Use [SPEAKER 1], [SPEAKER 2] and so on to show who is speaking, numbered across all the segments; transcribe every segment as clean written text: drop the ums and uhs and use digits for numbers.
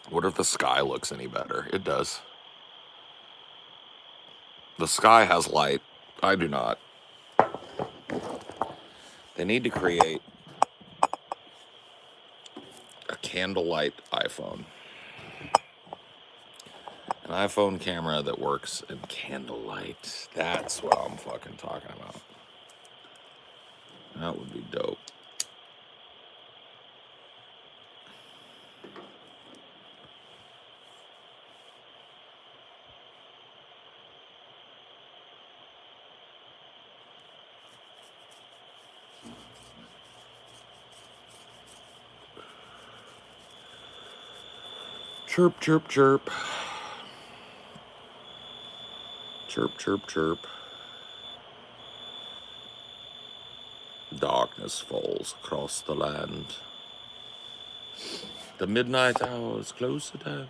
[SPEAKER 1] What if the sky looks any better? It does. The sky has light. I do not. They need to create a candlelight iPhone. An iPhone camera that works in candlelight. That's what I'm fucking talking about. That would be dope. Chirp, chirp, chirp. Chirp, chirp, chirp. Darkness falls across the land. The midnight hour is close at hand.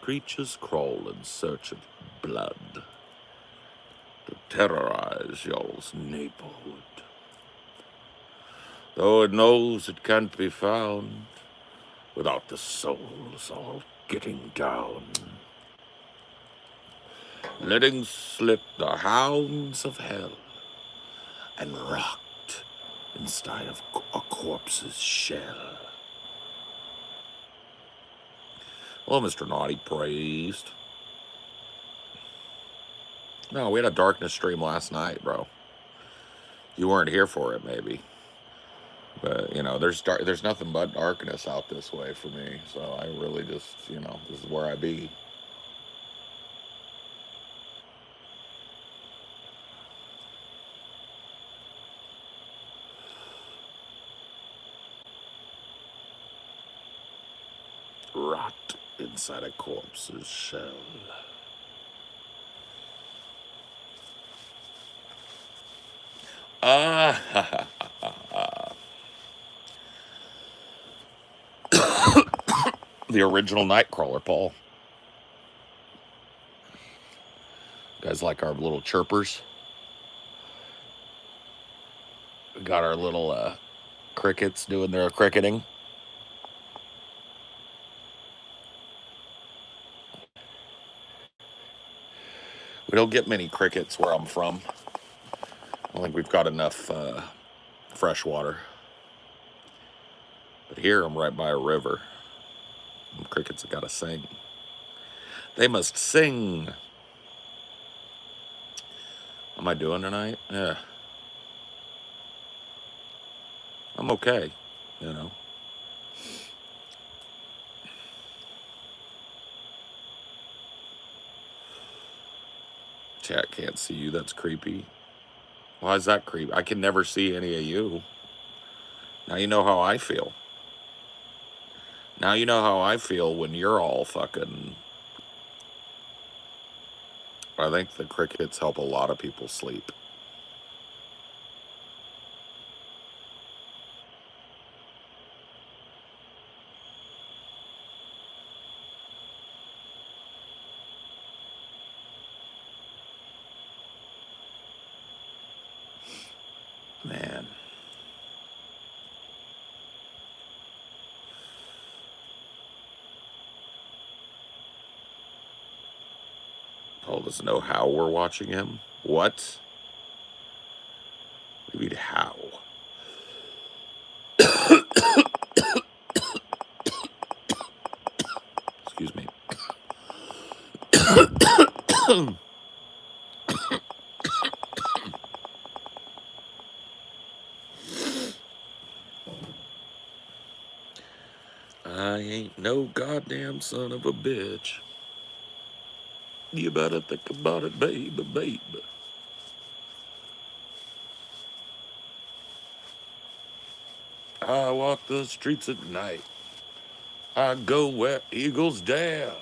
[SPEAKER 1] Creatures crawl in search of blood to terrorize y'all's neighborhood. Though it knows it can't be found without the souls all getting down. Letting slip the hounds of hell and rocked inside of a corpse's shell. Well, Mr. Naughty Priest. No, we had a Darkness stream last night, bro. You weren't here for it, maybe. But, you know, there's nothing but darkness out this way for me. So I really just, you know, this is where I be. Rot inside a corpse's shell. Ah, the original Nightcrawler, Paul. You guys like our little chirpers? We got our little crickets doing their cricketing. We don't get many crickets where I'm from. I don't think we've got enough fresh water. But here I'm right by a river. And crickets have got to sing. They must sing. How am I doing tonight? Yeah. I'm okay, you know. Chat can't see you. That's creepy. Why is that creepy? I can never see any of you. Now you know how I feel. Now you know how I feel when you're all fucking... I think the crickets help a lot of people sleep. Man. Paul doesn't know how we're watching him. What? What do you mean how? Excuse me. I ain't no goddamn son of a bitch. You better think about it, baby, baby. I walk the streets at night. I go where eagles dare.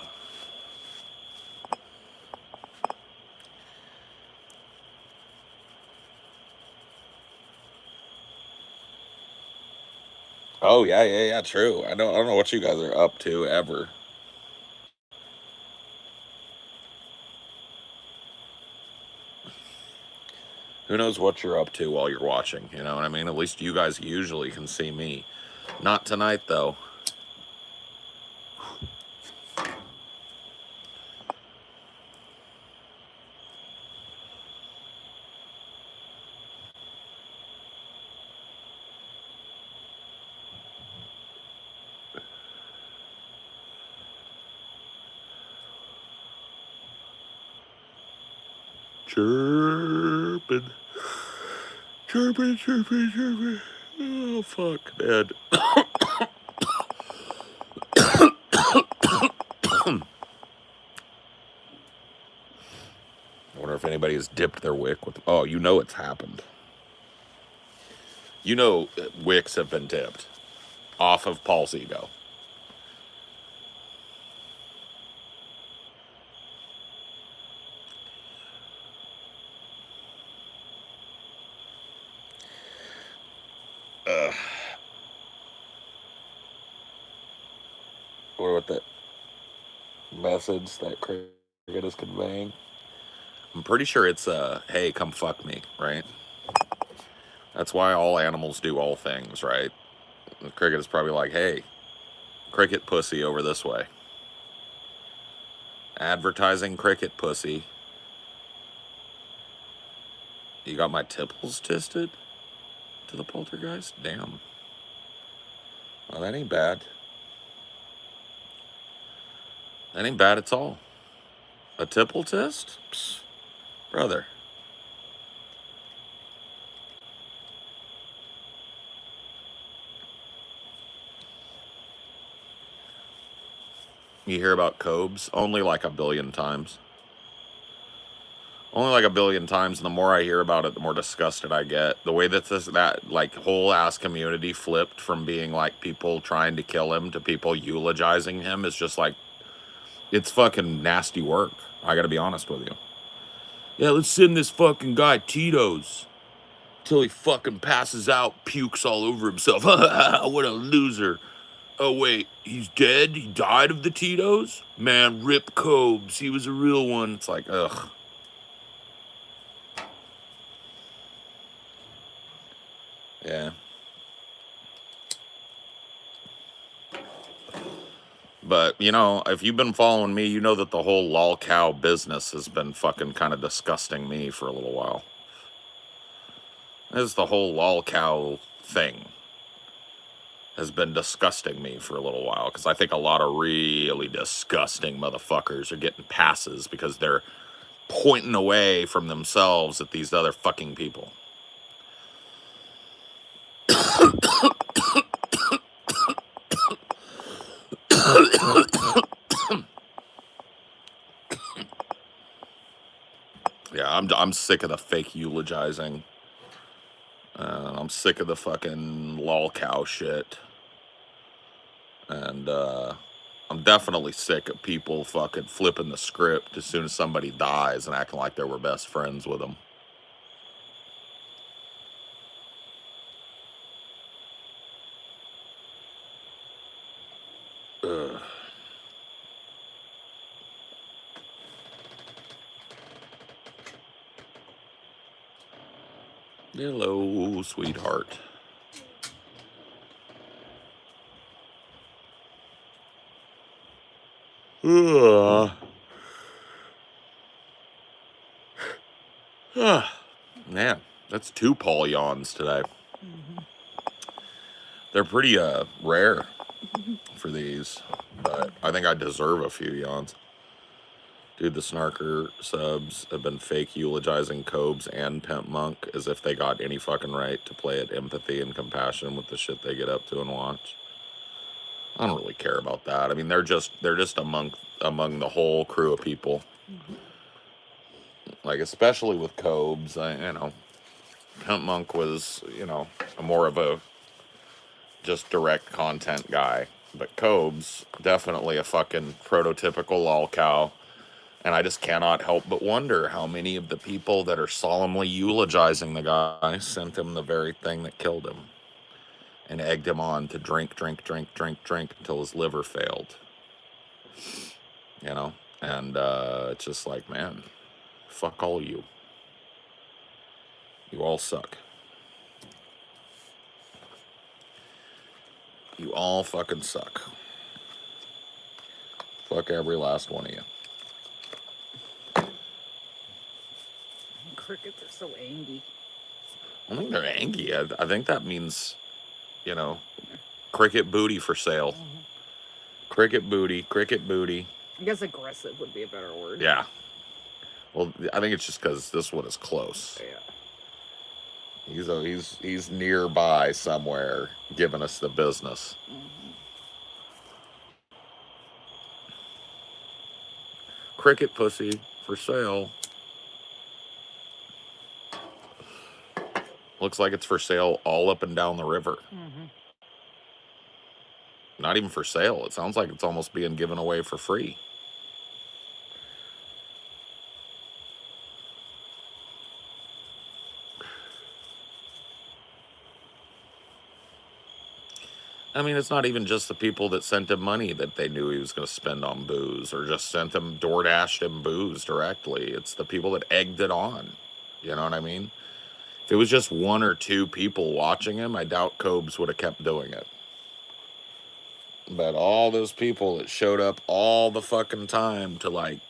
[SPEAKER 1] Oh yeah, true. I don't know what you guys are up to ever. Who knows what you're up to while you're watching, you know what I mean? At least you guys usually can see me. Not tonight, though. chirping. Chirping, chirping, chirping. Oh, fuck, man. I wonder if anybody has dipped their wick with... Oh, you know it's happened. You know wicks have been dipped off of Paul's ego. What about that message that Cricket is conveying? I'm pretty sure it's hey, come fuck me, right? That's why all animals do all things, right? The cricket is probably like, hey, cricket pussy over this way. Advertising cricket pussy. You got my tipples tisted to the poltergeist? Damn. Well, that ain't bad. That ain't bad at all. A tipple test? Psst, brother. You hear about Cobes? Only like a billion times. Only like a billion times, and the more I hear about it, the more disgusted I get. The way that that like whole ass community flipped from being like people trying to kill him to people eulogizing him is just like, it's fucking nasty work. I gotta be honest with you. Yeah, let's send this fucking guy Tito's till he fucking passes out, pukes all over himself. What a loser. Oh wait, he's dead? He died of the Tito's? Man, rip Cobes. He was a real one. It's like, ugh. Yeah. But, you know, if you've been following me, you know that the whole lol cow business has been fucking kind of disgusting me for a little while. This the whole lol cow thing has been disgusting me for a little while, because I think a lot of really disgusting motherfuckers are getting passes because they're pointing away from themselves at these other fucking people. Yeah, I'm sick of the fake eulogizing. I'm sick of the fucking lol cow shit. And I'm definitely sick of people fucking flipping the script as soon as somebody dies and acting like they were best friends with them. Ugh. Hello, sweetheart. Ugh. Man, that's 2 Paul yawns today. They're pretty rare for these, but I think I deserve a few yawns. Dude, the Snarker subs have been fake eulogizing Cobes and Pimp Monk as if they got any fucking right to play at empathy and compassion with the shit they get up to and watch. I don't really care about that. I mean, they're just among the whole crew of people. Like, especially with Cobes, you know, Pimp Monk was, you know, more of a just direct content guy. But Cobes, definitely a fucking prototypical lol cow. And I just cannot help but wonder how many of the people that are solemnly eulogizing the guy sent him the very thing that killed him and egged him on to drink until his liver failed. You know? And it's just like, man, fuck all you. You all suck. You all fucking suck. Fuck every last one of you.
[SPEAKER 2] Crickets are so angry.
[SPEAKER 1] I don't think they're angry. I think that means, you know, cricket booty for sale. Cricket booty, cricket booty.
[SPEAKER 2] I guess aggressive would be a better word.
[SPEAKER 1] Yeah. Well, I think it's just because this one is close.
[SPEAKER 2] Yeah.
[SPEAKER 1] He's nearby somewhere, giving us the business. Cricket pussy for sale. Looks like it's for sale all up and down the river. Not even for sale. It sounds like it's almost being given away for free. I mean, it's not even just the people that sent him money that they knew he was going to spend on booze, or just sent him, DoorDashed him booze directly. It's the people that egged it on. You know what I mean? If it was just one or two people watching him, I doubt Cobes would have kept doing it. But all those people that showed up all the fucking time to like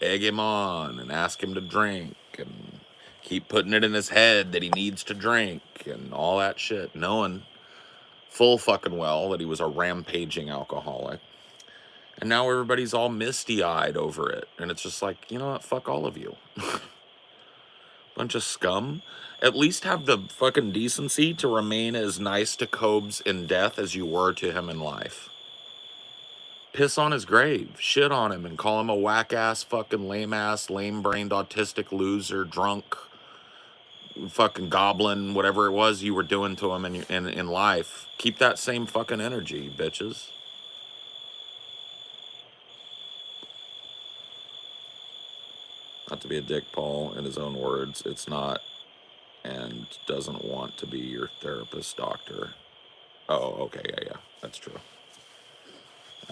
[SPEAKER 1] egg him on and ask him to drink and keep putting it in his head that he needs to drink and all that shit, knowing full fucking well that he was a rampaging alcoholic. And now everybody's all misty-eyed over it. And it's just like, you know what? Fuck all of you. Bunch of scum. At least have the fucking decency to remain as nice to Cobes in death as you were to him in life. Piss on his grave, shit on him, and call him a whack-ass, fucking lame-ass, lame-brained, autistic loser, drunk, fucking goblin, whatever it was you were doing to him in life. Keep that same fucking energy, bitches. Not to be a dick, Paul, in his own words, it's not and doesn't want to be your therapist, doctor. Oh, okay, yeah, that's true.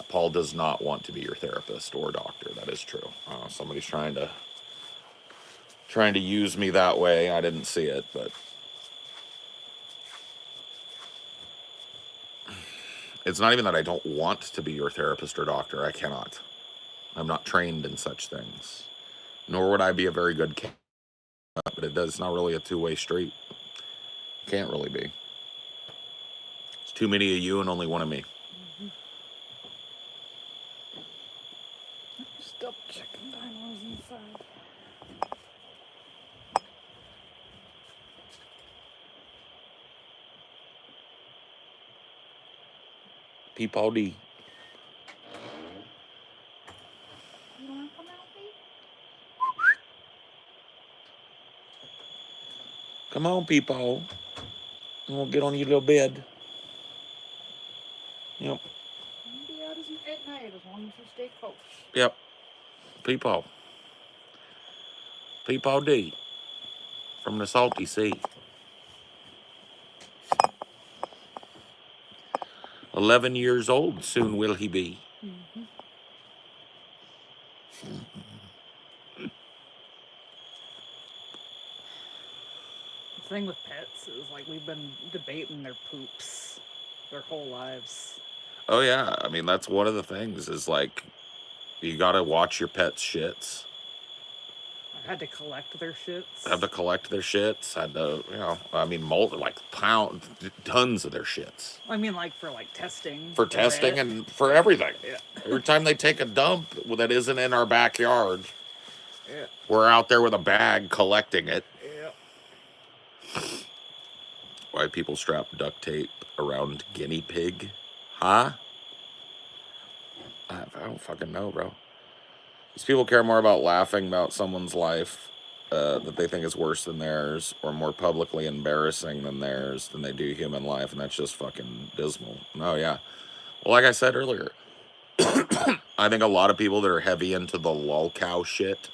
[SPEAKER 1] Paul does not want to be your therapist or doctor. That is true. Somebody's trying to use me that way. I didn't see it, but it's not even that I don't want to be your therapist or doctor. I cannot. I'm not trained in such things. Nor would I be a very good candidate, but it's not really a two-way street. Can't really be. It's too many of you and only one of me.
[SPEAKER 2] Just double checking Dino's inside.
[SPEAKER 1] Peepaw D.
[SPEAKER 2] You wanna come out, Pete?
[SPEAKER 1] Come on, Peepaw. We'll get on your little bed. Yep.
[SPEAKER 2] You can be out at night as long as you stay close.
[SPEAKER 1] Yep. Peepaw. Peepaw D. From the salty sea. 11 years old, soon will he be.
[SPEAKER 2] The thing with pets is, like, we've been debating their poops their whole lives.
[SPEAKER 1] Oh, yeah. I mean, that's one of the things is, like, you gotta watch your pet's shits.
[SPEAKER 2] I had to collect their shits.
[SPEAKER 1] Had to collect their shits. Had to, I mean, tons of their shits.
[SPEAKER 2] I mean, like, for, like, testing.
[SPEAKER 1] For testing and for everything.
[SPEAKER 2] Yeah.
[SPEAKER 1] Every time they take a dump that isn't in our backyard,
[SPEAKER 2] yeah.
[SPEAKER 1] We're out there with a bag collecting it.
[SPEAKER 2] Yeah.
[SPEAKER 1] Why people strap duct tape around guinea pig? Huh? I don't fucking know, bro. These people care more about laughing about someone's life that they think is worse than theirs or more publicly embarrassing than theirs than they do human life, and that's just fucking dismal. Oh, yeah. Well, like I said earlier, I think a lot of people that are heavy into the lolcow shit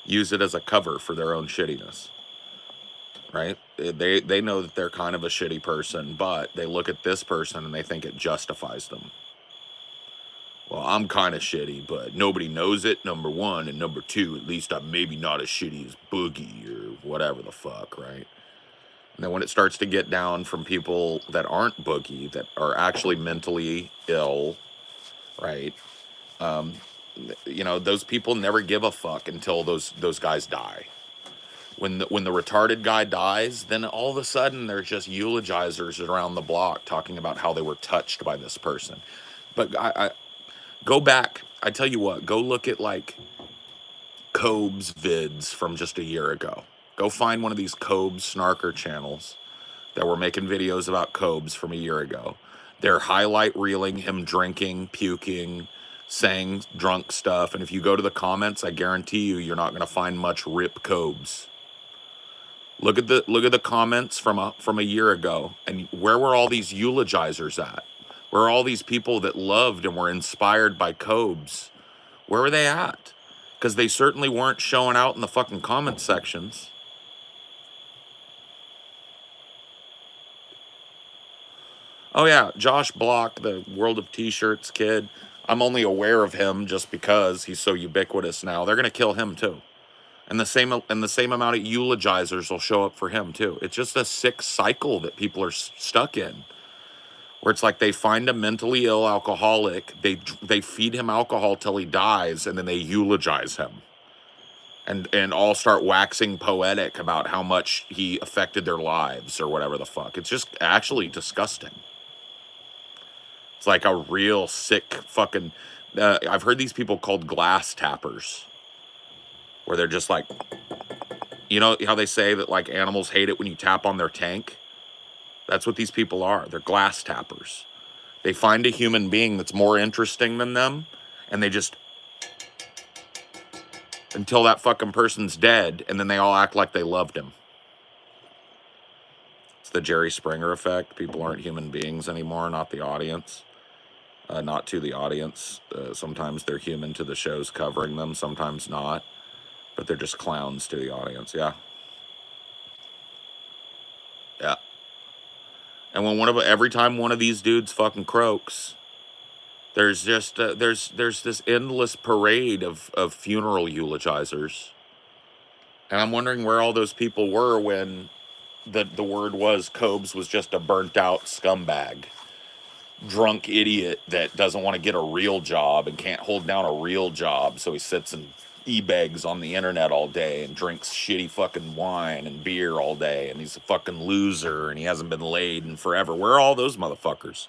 [SPEAKER 1] use it as a cover for their own shittiness. Right? They know that they're kind of a shitty person, but they look at this person and they think it justifies them. Well, I'm kind of shitty, but nobody knows it, number one, and number two, at least I'm maybe not as shitty as Boogie or whatever the fuck, right? And then when it starts to get down from people that aren't Boogie, that are actually mentally ill, right? Those people never give a fuck until those guys die. When the retarded guy dies, then all of a sudden there's just eulogizers around the block talking about how they were touched by this person. But I go back. I tell you what, go look at like Cobes vids from just a year ago. Go find one of these Cobes snarker channels that were making videos about Cobes from a year ago. They're highlight reeling him drinking, puking, saying drunk stuff. And if you go to the comments, I guarantee you, you're not going to find much rip Cobes. Look at the comments from a year ago, and where were all these eulogizers at? Where are all these people that loved and were inspired by Cobes? Where were they at? Because they certainly weren't showing out in the fucking comment sections. Oh yeah, Josh Block, the World of T-shirts kid. I'm only aware of him just because he's so ubiquitous now. They're gonna kill him too. And the same amount of eulogizers will show up for him too. It's just a sick cycle that people are stuck in, where it's like they find a mentally ill alcoholic, they feed him alcohol till he dies, and then they eulogize him, and all start waxing poetic about how much he affected their lives or whatever the fuck. It's just actually disgusting. It's like a real sick fucking. I've heard these people called glass tappers, where they're just like, you know how they say that like animals hate it when you tap on their tank? That's what these people are. They're glass tappers. They find a human being that's more interesting than them, and they just, until that fucking person's dead, and then they all act like they loved him. It's the Jerry Springer effect. People aren't human beings anymore, not the audience. Not to the audience. Sometimes they're human to the shows covering them, sometimes not. But they're just clowns to the audience, yeah. Yeah. And when every time one of these dudes fucking croaks, there's just there's this endless parade of funeral eulogizers. And I'm wondering where all those people were when the word was Cobes was just a burnt out scumbag, drunk idiot that doesn't want to get a real job and can't hold down a real job, so he sits and e-begs on the internet all day and drinks shitty fucking wine and beer all day, and he's a fucking loser and he hasn't been laid in forever. Where are all those motherfuckers?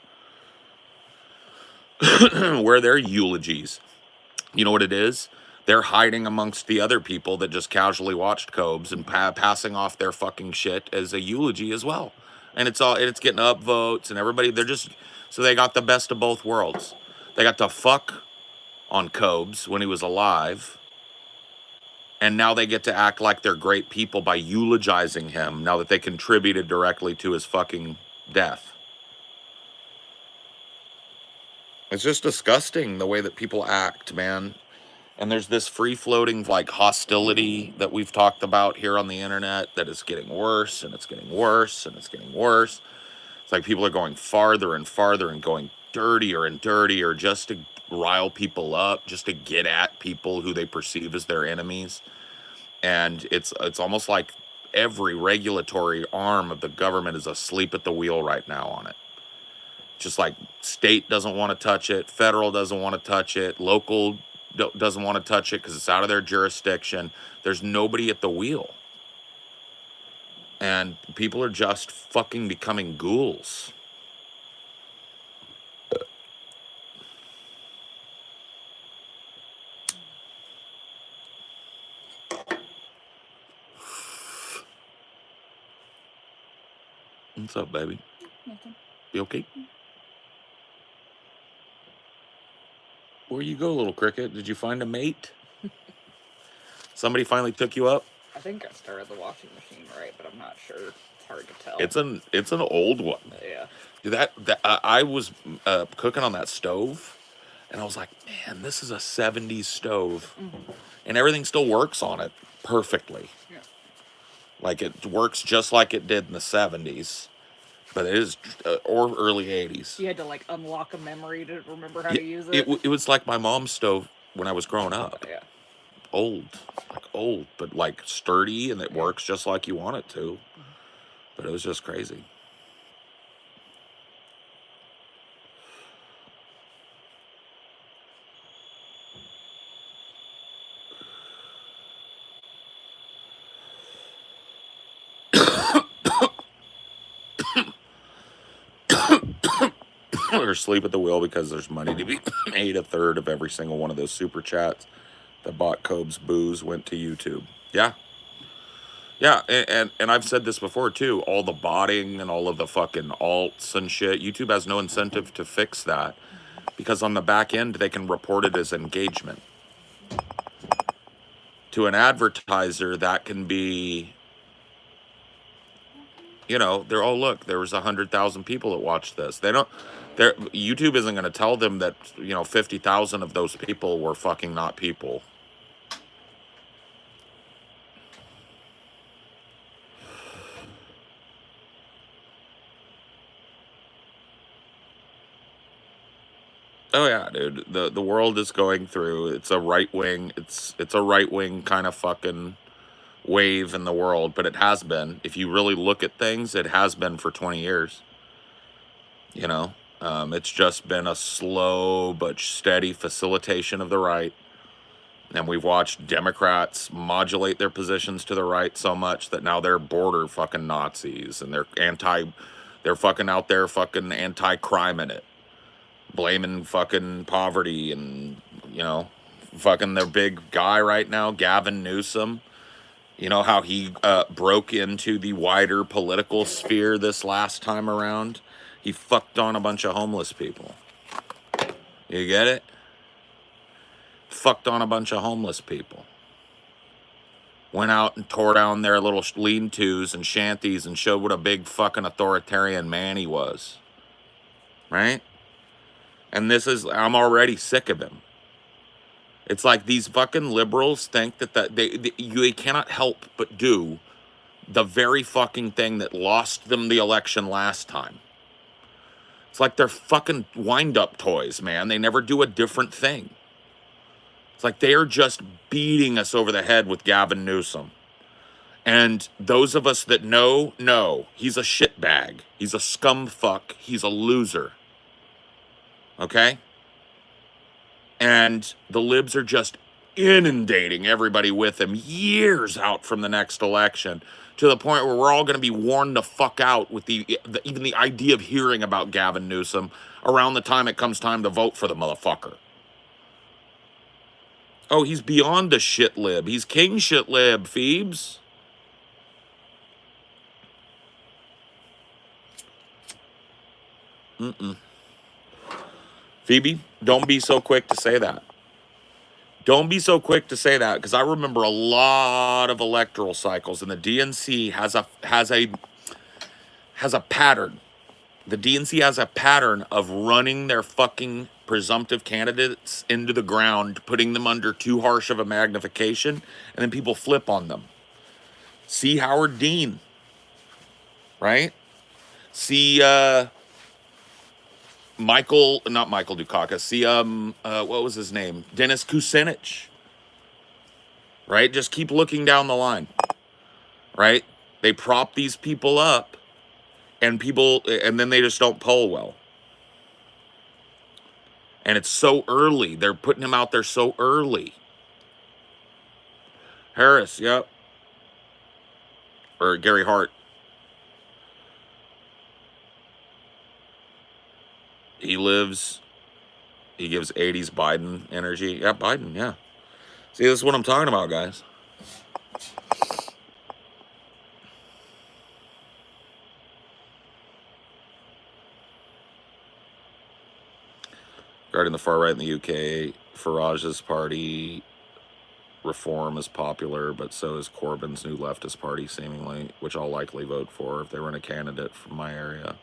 [SPEAKER 1] Where are their eulogies? You know what it is? They're hiding amongst the other people that just casually watched Cobes and passing off their fucking shit as a eulogy as well. And it's getting upvotes and everybody, so they got the best of both worlds. They got to fuck on Cobes when he was alive, and now they get to act like they're great people by eulogizing him now that they contributed directly to his fucking death. It's just disgusting the way that people act, man. And there's this free-floating, like, hostility that we've talked about here on the internet that is getting worse, and it's getting worse, and it's getting worse. It's like people are going farther and farther and going dirtier and dirtier just to rile people up, just to get at people who they perceive as their enemies. And it's almost like every regulatory arm of the government is asleep at the wheel right now on it. Just like state doesn't want to touch it, federal doesn't want to touch it, local doesn't want to touch it because it's out of their jurisdiction. There's nobody at the wheel. And people are just fucking becoming ghouls. What's up, baby?
[SPEAKER 2] Nothing.
[SPEAKER 1] You okay? Where you go, little cricket? Did you find a mate? Somebody finally took you up?
[SPEAKER 2] I think I started the washing machine right, but I'm not sure. It's hard to tell.
[SPEAKER 1] It's an old one.
[SPEAKER 2] Yeah.
[SPEAKER 1] I was cooking on that stove, and I was like, man, this is a 70s stove, and everything still works on it perfectly.
[SPEAKER 2] Yeah.
[SPEAKER 1] Like it works just like it did in the 70s, but it is or early 80s.
[SPEAKER 2] You had to like unlock a memory to remember how to use it.
[SPEAKER 1] It was like my mom's stove when I was growing up.
[SPEAKER 2] Yeah.
[SPEAKER 1] Old, but like sturdy, and it works just like you want it to. But it was just crazy. Or sleep at the wheel because there's money to be made, a third of every single one of those super chats. that bought Cobb's booze went to YouTube. Yeah. Yeah, and I've said this before too. All the botting and all of the fucking alts and shit. YouTube has no incentive to fix that because on the back end they can report it as engagement. To an advertiser, that can be, they're, oh look, there was 100,000 people that watched this. They don't. YouTube isn't going to tell them that 50,000 of those people were fucking not people. Oh yeah, dude. The world is going through. It's a right wing. It's a right wing kind of fucking wave in the world, but it has been. If you really look at things, it has been for 20 years. It's just been a slow but steady facilitation of the right. And we've watched Democrats modulate their positions to the right so much that now they're border fucking Nazis and they're fucking out there fucking anti-crime in it. Blaming fucking poverty and, fucking their big guy right now, Gavin Newsom. You know how he broke into the wider political sphere this last time around? He fucked on a bunch of homeless people. You get it? Fucked on a bunch of homeless people. Went out and tore down their little lean-tos and shanties and showed what a big fucking authoritarian man he was. Right? And I'm already sick of him. It's like these fucking liberals think that they cannot help but do the very fucking thing that lost them the election last time. It's like they're fucking wind-up toys, man. They never do a different thing. It's like they are just beating us over the head with Gavin Newsom. And those of us that know, he's a shitbag. He's a scum fuck. He's a loser. Okay? And the libs are just inundating everybody with him years out from the next election to the point where we're all going to be worn the fuck out with even the idea of hearing about Gavin Newsom around the time it comes time to vote for the motherfucker. Oh, he's beyond a shit lib. He's king shit lib, Phoebes. Phoebe, don't be so quick to say that. Don't be so quick to say that, because I remember a lot of electoral cycles, and the DNC has a pattern. The DNC has a pattern of running their fucking presumptive candidates into the ground, putting them under too harsh of a magnification, and then people flip on them. See Howard Dean, right? See not Michael Dukakis. See what was his name? Dennis Kucinich. Right? Just keep looking down the line. Right? They prop these people up, and then they just don't poll well. And it's so early. They're putting him out there so early. Harris, yep. Or Gary Hart. He gives 80s Biden energy. Yeah, Biden, yeah. See, this is what I'm talking about, guys. Regarding the far right in the UK, Farage's party Reform is popular, but so is Corbyn's new leftist party, seemingly, which I'll likely vote for if they run a candidate from my area.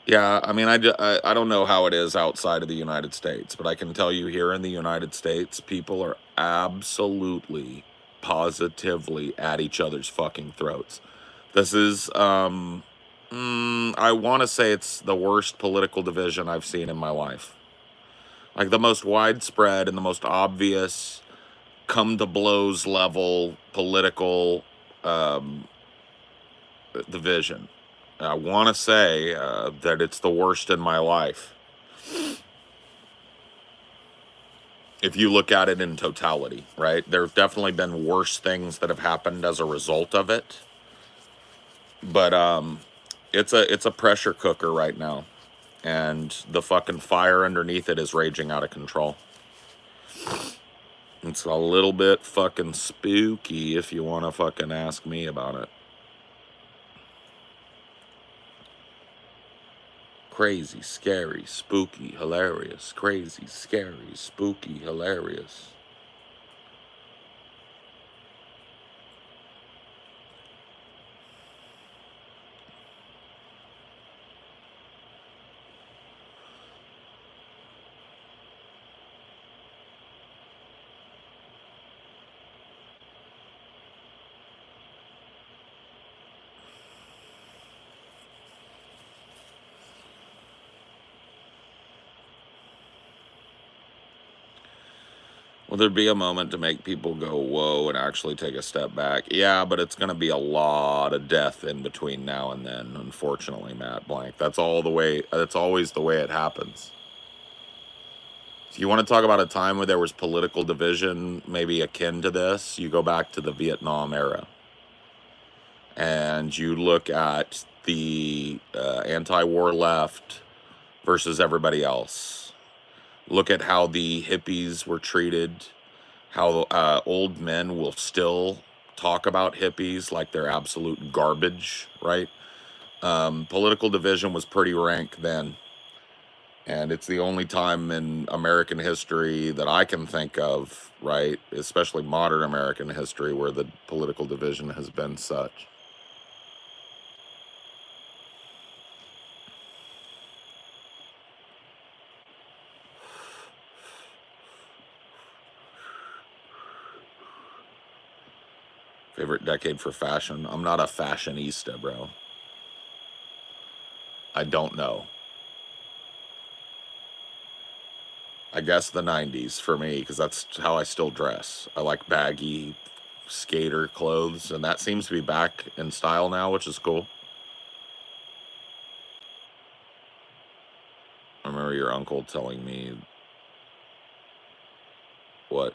[SPEAKER 1] Yeah, I mean, I don't know how it is outside of the United States, but I can tell you here in the United States, people are absolutely, positively at each other's fucking throats. This is, I want to say it's the worst political division I've seen in my life. Like the most widespread and the most obvious come to blows level political division. I want to say that it's the worst in my life. If you look at it in totality, right? There have definitely been worse things that have happened as a result of it. But it's a pressure cooker right now. And the fucking fire underneath it is raging out of control. It's a little bit fucking spooky if you want to fucking ask me about it. Crazy, scary, spooky, hilarious. Crazy, scary, spooky, hilarious. Will there be a moment to make people go, whoa, and actually take a step back? Yeah, but it's going to be a lot of death in between now and then, unfortunately, Matt Blank. That's always the way it happens. If you want to talk about a time where there was political division, maybe akin to this, you go back to the Vietnam era. And you look at the anti-war left versus everybody else. Look at how the hippies were treated, how old men will still talk about hippies like they're absolute garbage, right? Political division was pretty rank then. And it's the only time in American history that I can think of, right, especially modern American history, where the political division has been such. Favorite decade for fashion? I'm not a fashionista, bro. I don't know. I guess the 90s for me, because that's how I still dress. I like baggy skater clothes, and that seems to be back in style now, which is cool. I remember your uncle telling me what?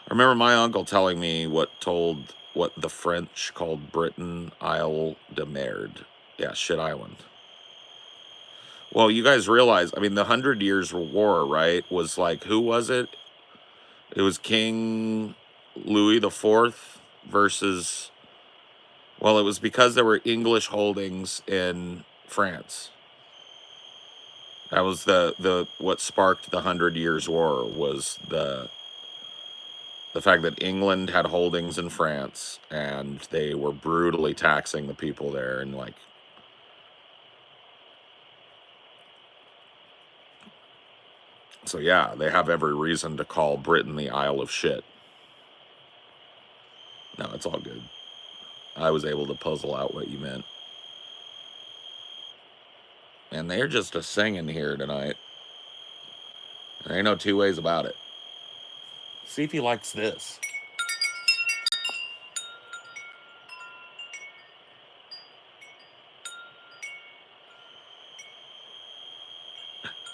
[SPEAKER 1] I remember my uncle telling me what the French called Britain Isle de Merde. Yeah, shit island. Well, you guys realize, I mean, the 100 Years' War, right, was like, who was it? It was King Louis the Fourth versus, well, it was because there were English holdings in France. That was the what sparked the 100 Years' War, was the fact that England had holdings in France and they were brutally taxing the people there, and like, so yeah, they have every reason to call Britain the Isle of Shit. No, it's all good. I was able to puzzle out what you meant. And they're just a singing here tonight. There ain't no two ways about it. See if he likes this.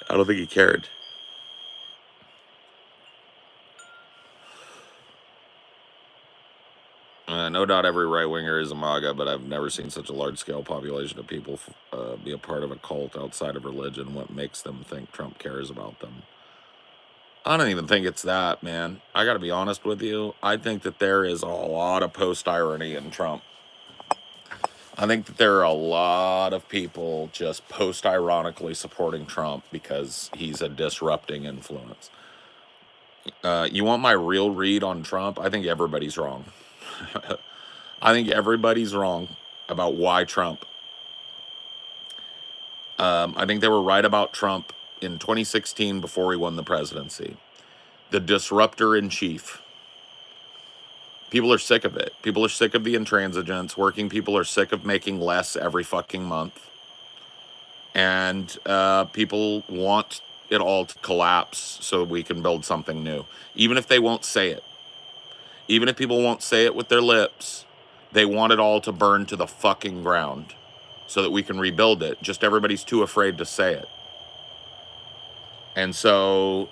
[SPEAKER 1] I don't think he cared. No doubt every right winger is a MAGA, but I've never seen such a large scale population of people be a part of a cult outside of religion. What makes them think Trump cares about them? I don't even think it's that, man. I got to be honest with you. I think that there is a lot of post irony in Trump. I think that there are a lot of people just post ironically supporting Trump because he's a disrupting influence. You want my real read on Trump? I think everybody's wrong. I think everybody's wrong about why Trump. I think they were right about Trump in 2016 before he won the presidency. The disruptor in chief. People are sick of it. People are sick of the intransigence. Working people are sick of making less every fucking month. And people want it all to collapse so we can build something new. Even if they won't say it. Even if people won't say it with their lips, they want it all to burn to the fucking ground so that we can rebuild it. Just everybody's too afraid to say it. And so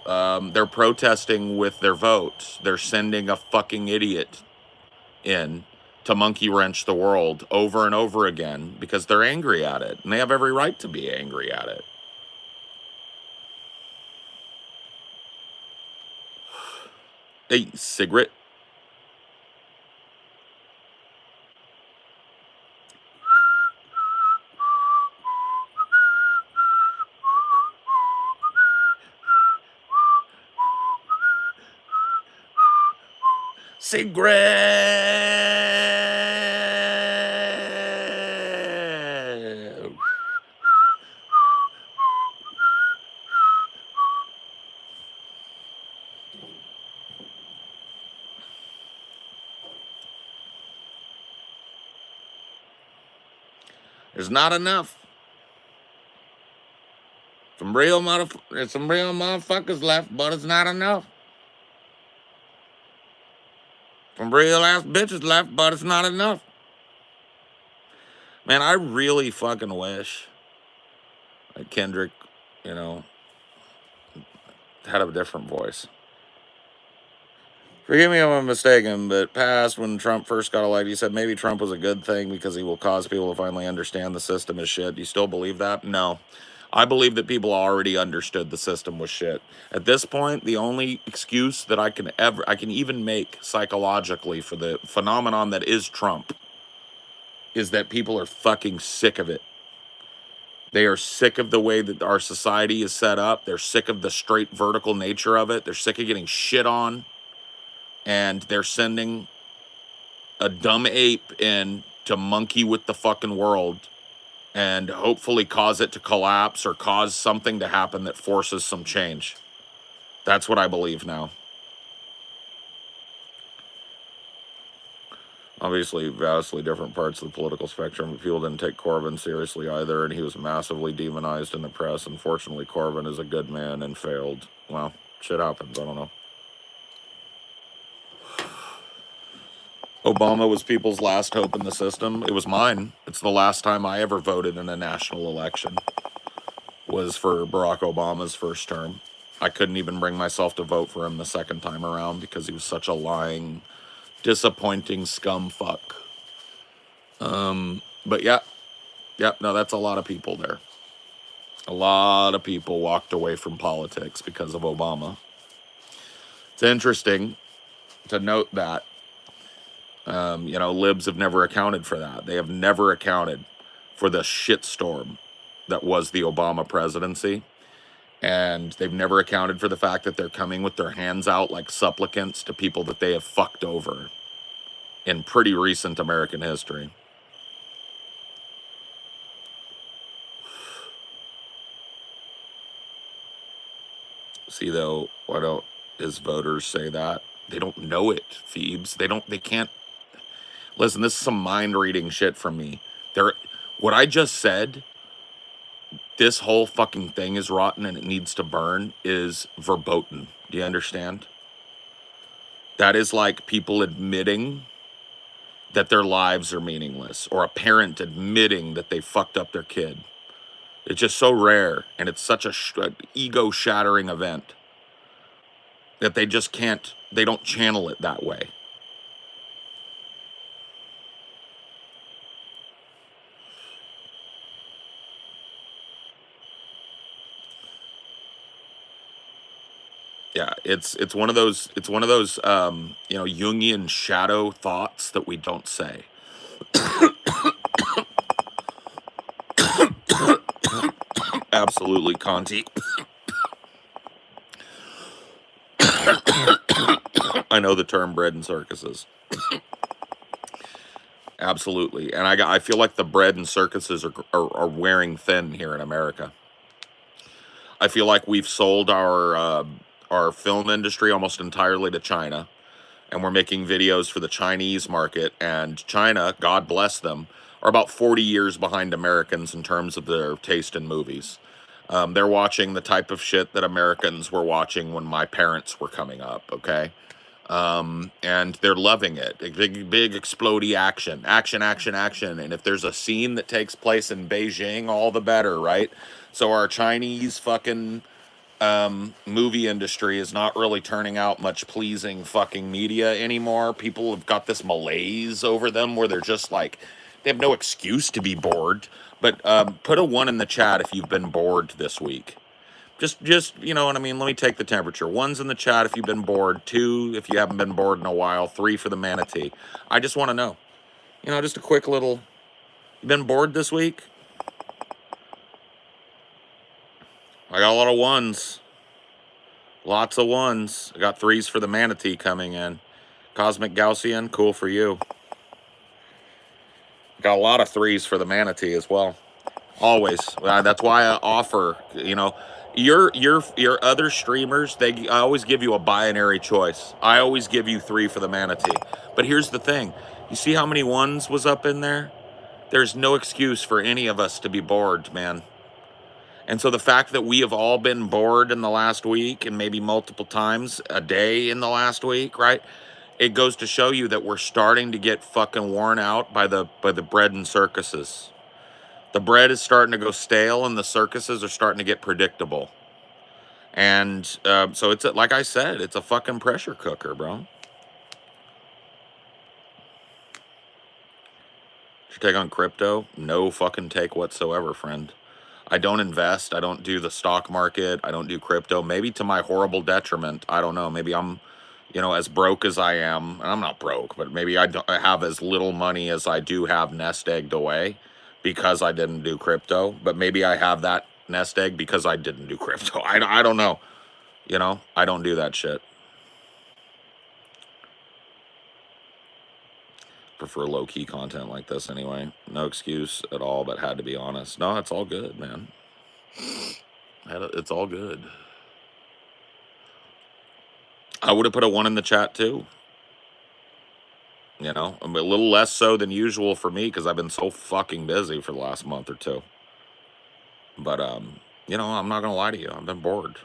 [SPEAKER 1] they're protesting with their votes. They're sending a fucking idiot in to monkey wrench the world over and over again because they're angry at it. And they have every right to be angry at it. A cigarette. Cigarette. There's not enough. There's some real motherfuckers left, but it's not enough. Some real ass bitches left, but it's not enough. Man, I really fucking wish that Kendrick, you know, had a different voice. Forgive me if I'm mistaken, but past when Trump first got elected, you said maybe Trump was a good thing because he will cause people to finally understand the system is shit. Do you still believe that? No. I believe that people already understood the system was shit. At this point, the only excuse that I can even make psychologically for the phenomenon that is Trump is that people are fucking sick of it. They are sick of the way that our society is set up. They're sick of the straight vertical nature of it. They're sick of getting shit on. And they're sending a dumb ape in to monkey with the fucking world and hopefully cause it to collapse or cause something to happen that forces some change. That's what I believe now. Obviously, vastly different parts of the political spectrum, but people didn't take Corbyn seriously either, and he was massively demonized in the press. Unfortunately, Corbyn is a good man and failed. Well, shit happens. I don't know. Obama was people's last hope in the system. It was mine. It's the last time I ever voted in a national election. Was for Barack Obama's first term. I couldn't even bring myself to vote for him the second time around because he was such a lying, disappointing scum fuck. But yeah, no, that's a lot of people there. A lot of people walked away from politics because of Obama. It's interesting to note that, libs have never accounted for that. They have never accounted for the shitstorm that was the Obama presidency. And they've never accounted for the fact that they're coming with their hands out like supplicants to people that they have fucked over in pretty recent American history. See, though, why don't his voters say that? They don't know it, Phoebes. They can't. Listen, this is some mind reading shit from me. What I just said, this whole fucking thing is rotten and it needs to burn, is verboten. Do you understand? That is like people admitting that their lives are meaningless, or a parent admitting that they fucked up their kid. It's just so rare, and it's such a ego-shattering event that they just can't, they don't channel it that way. Yeah, it's one of those Jungian shadow thoughts that we don't say. Absolutely, Conti. I know the term bread and circuses. Absolutely, and I feel like the bread and circuses are wearing thin here in America. I feel like we've sold our film industry almost entirely to China, and we're making videos for the Chinese market. And China, God bless them, are about 40 years behind Americans in terms of their taste in movies. They're watching the type of shit that Americans were watching when my parents were coming up, okay? And they're loving it. Big explodey action. And if there's a scene that takes place in Beijing, all the better, right? So our Chinese fucking movie industry is not really turning out much pleasing fucking media anymore. People have got this malaise over them where they're just like, they have no excuse to be bored. But put a 1 in the chat if you've been bored this week. Just you know what I mean. Let me take the temperature. 1's in the chat if you've been bored. 2 if you haven't been bored in a while. 3 for the manatee. I just want to know. You know, just a quick little. You been bored this week? I got a lot of 1's. Lots of 1's. I got 3's for the manatee coming in. Cosmic Gaussian, cool for you. Got a lot of 3's for the manatee as well. Always. That's why I offer, you know, your other streamers, I always give you a binary choice. I always give you 3 for the manatee. But here's the thing. You see how many 1's was up in there? There's no excuse for any of us to be bored, man. And so the fact that we have all been bored in the last week and maybe multiple times a day in the last week, right? It goes to show you that we're starting to get fucking worn out by the bread and circuses. The bread is starting to go stale and the circuses are starting to get predictable. And so it's like I said, it's a fucking pressure cooker, bro. Your take on crypto? No fucking take whatsoever, friend. I don't invest. I don't do the stock market. I don't do crypto. Maybe to my horrible detriment. I don't know. Maybe I'm, you know, as broke as I am. And I'm not broke, but maybe I have as little money as I do have nest egged away because I didn't do crypto. But maybe I have that nest egg because I didn't do crypto. I don't know. You know, I don't do that shit. Prefer low-key content like this anyway. No excuse at all, but had to be honest. No, it's all good, man. It's all good. I would have put a 1 in the chat too. You know, a little less so than usual for me because I've been so fucking busy for the last month or two. But, you know, I'm not going to lie to you. I've been bored.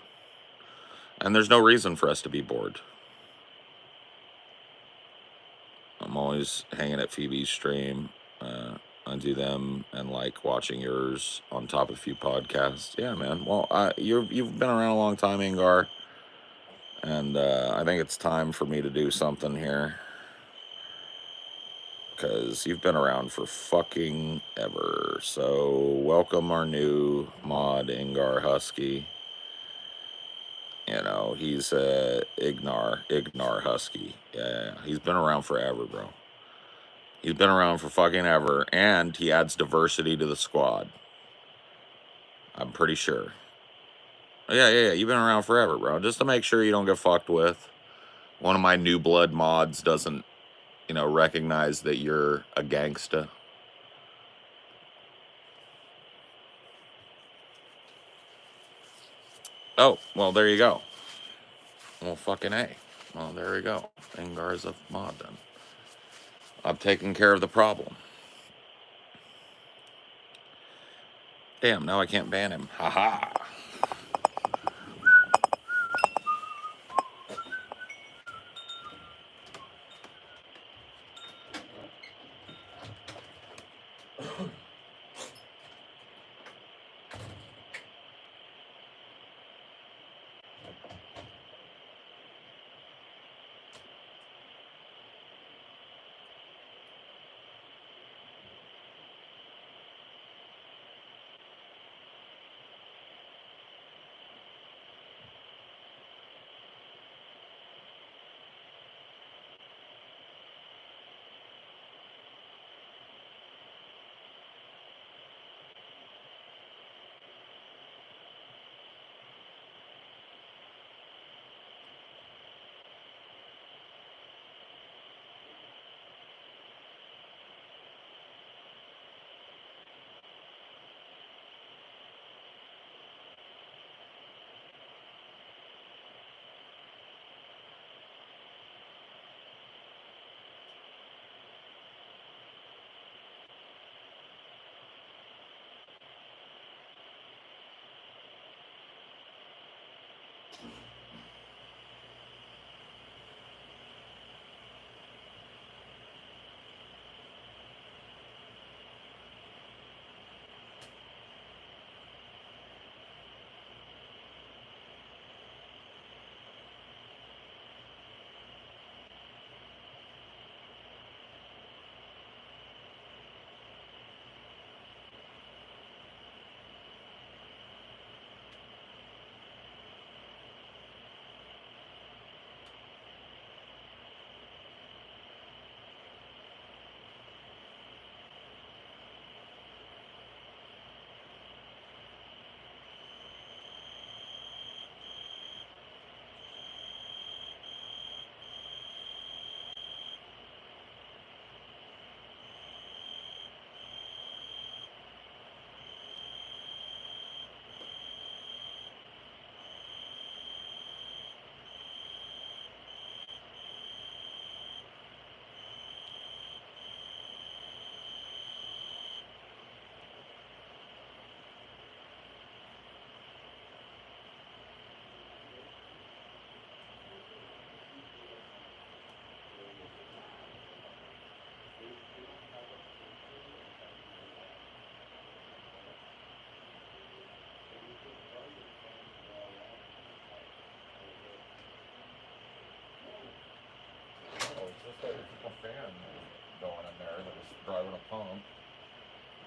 [SPEAKER 1] And there's no reason for us to be bored. I'm always hanging at Phoebe's stream. I do them and like watching yours on top of a few podcasts. Yeah, man. Well, you've been around a long time, Ingar. And I think it's time for me to do something here. Because you've been around for fucking ever. So welcome our new mod, Ingar Husky. You know, he's Ignar Husky. Yeah, he's been around forever, bro. He's been around for fucking ever, and he adds diversity to the squad. I'm pretty sure. Yeah, you've been around forever, bro. Just to make sure you don't get fucked with. One of my new blood mods doesn't, you know, recognize that you're a gangsta. Oh, well, there you go. Well, fucking A. Well, there we go. Ingar's a mod then. I've taken care of the problem. Damn, now I can't ban him. Haha. just had a fan going in there that was driving a pump.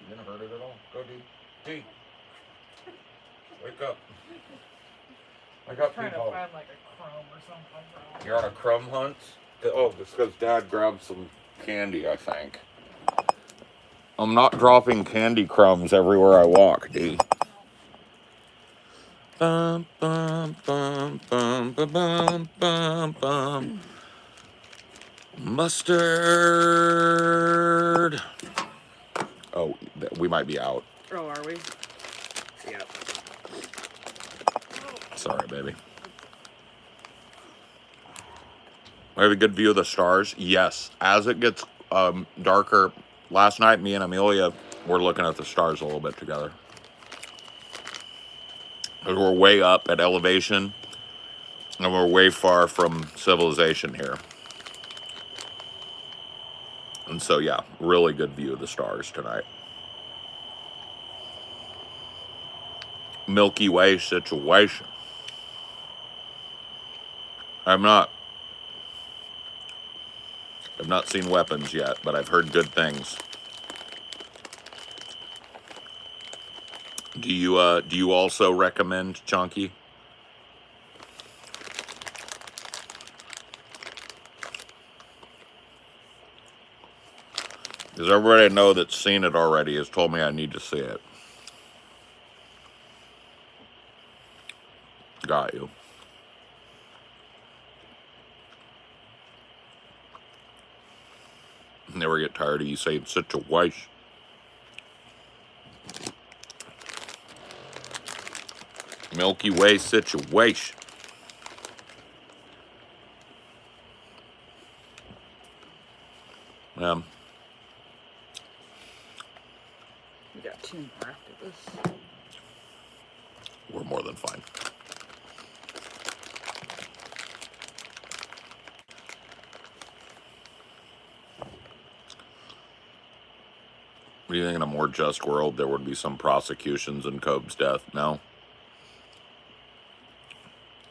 [SPEAKER 1] You didn't hurt it at all. Go, D. D. Wake up. I got
[SPEAKER 2] trying
[SPEAKER 1] people.
[SPEAKER 2] to find like a crumb or something.
[SPEAKER 1] You're on a crumb hunt? Oh, it's because Dad grabbed some candy, I think. I'm not dropping candy crumbs everywhere I walk, D. Bum, bum, bum, bum, bum, bum, bum, bum. Mustard. Oh, we might be out.
[SPEAKER 2] Oh, are we? Yep.
[SPEAKER 1] Sorry, baby. I have a good view of the stars. Yes. As it gets darker, last night, me and Amelia were looking at the stars a little bit together. Because we're way up at elevation, and we're way far from civilization here. And so, yeah, really good view of the stars tonight. Milky Way situation. I've not seen weapons yet, but I've heard good things. Do you also recommend Chunky? Because everybody I know that's seen it already has told me I need to see it. Got you. Never get tired of you saying such a waste. Milky Way situation.
[SPEAKER 2] We got 2 more after this.
[SPEAKER 1] We're more than fine. What do you think in a more just world there would be some prosecutions in Cobb's death? No?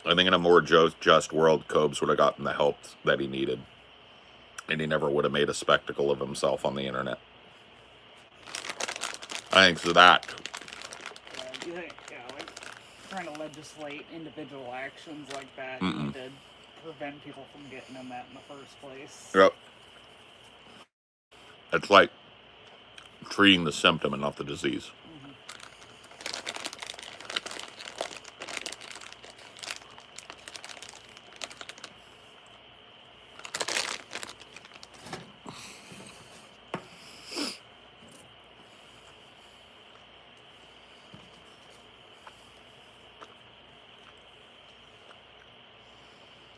[SPEAKER 1] I think in a more just world, Cobbs would have gotten the help that he needed. And he never would have made a spectacle of himself on the internet. I think so that.
[SPEAKER 2] Do you think, like trying to legislate individual actions like that, you need to prevent people from getting in that in the first place.
[SPEAKER 1] Yep. It's like treating the symptom and not the disease.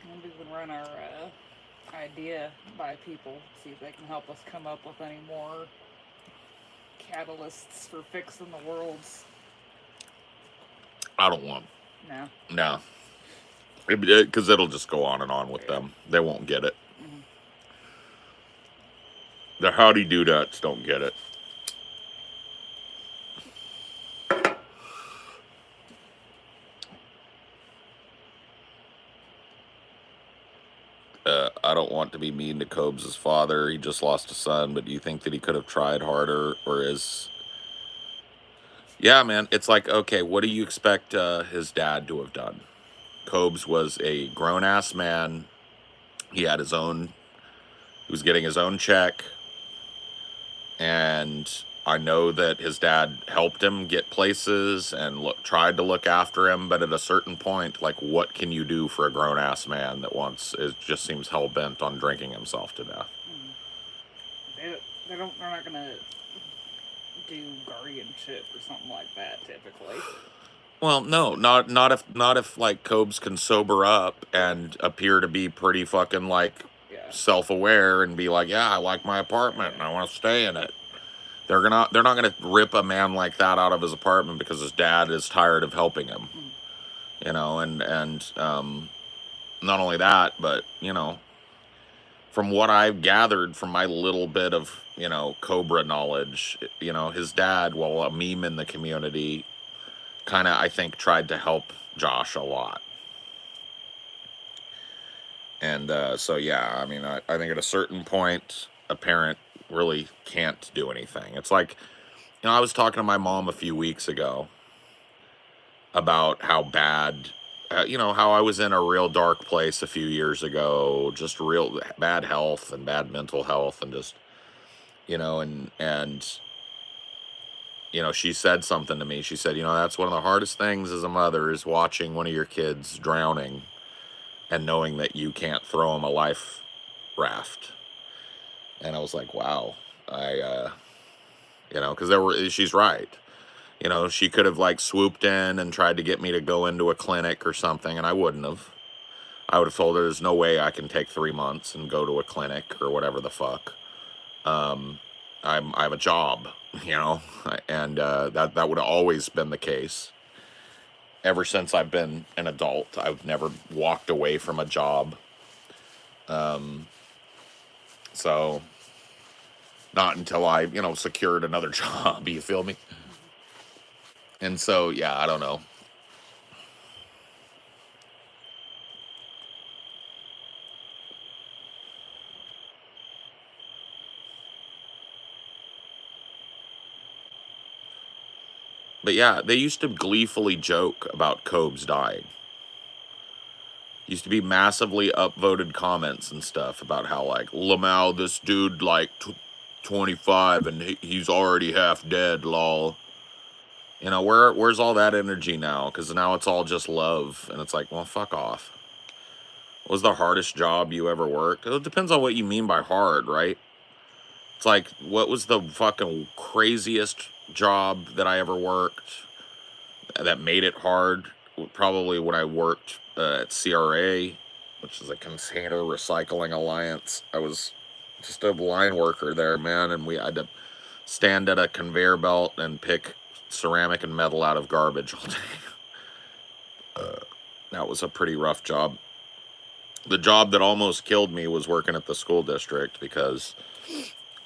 [SPEAKER 2] Maybe we can run our idea by people, see if they can help us come up with any more catalysts for fixing the worlds.
[SPEAKER 1] I don't want.
[SPEAKER 2] No.
[SPEAKER 1] No. Because it'll just go on and on with them. They won't get it. The howdy-do-nuts don't get it. I don't want to be mean to Cobbs' father. He just lost a son, but do you think that he could have tried harder, or is... Yeah, man, it's like, okay, what do you expect his dad to have done? Cobbs was a grown-ass man. He had his own... He was getting his own check. And I know that his dad helped him get places and tried to look after him, but at a certain point, like, what can you do for a grown-ass man that just seems hell-bent on drinking himself to death?
[SPEAKER 2] They're not gonna do guardianship or something like that, typically.
[SPEAKER 1] Well, no, not if like Cobbs can sober up and appear to be pretty fucking like self-aware and be like, yeah, I like my apartment and I want to stay in it. They're not gonna rip a man like that out of his apartment because his dad is tired of helping him. You know, and not only that, but you know, from what I've gathered from my little bit of, you know, Cobra knowledge, you know, his dad, while a meme in the community, kind of, I think, tried to help Josh a lot. And so, yeah, I mean, I think at a certain point, a parent really can't do anything. It's like, I was talking to my mom a few weeks ago about how bad, how I was in a real dark place a few years ago, just real bad health and bad mental health, and just, and she said something to me. She said, that's one of the hardest things as a mother is watching one of your kids drowning and knowing that you can't throw them a life raft. And I was like, wow, because she's right. She could have like swooped in and tried to get me to go into a clinic or something, and I wouldn't have. I would have told her there's no way I can take 3 months and go to a clinic or whatever the fuck. I have a job, and that would have always been the case. Ever since I've been an adult, I've never walked away from a job. So not until I, secured another job. You feel me? And so, yeah, I don't know. But yeah, they used to gleefully joke about Cobes dying. Used to be massively upvoted comments and stuff about how, like, Lamau, this dude, like, 25 and he's already half dead, lol. Where's all that energy now? Because now it's all just love. And it's like, well, fuck off. What was the hardest job you ever worked? It depends on what you mean by hard, right? It's like, what was the fucking craziest job that I ever worked that made it hard? Probably when I worked at CRA, which is a Container Recycling Alliance. I was just a line worker there, man, and we had to stand at a conveyor belt and pick ceramic and metal out of garbage all day. That was a pretty rough job. The job that almost killed me was working at the school district because,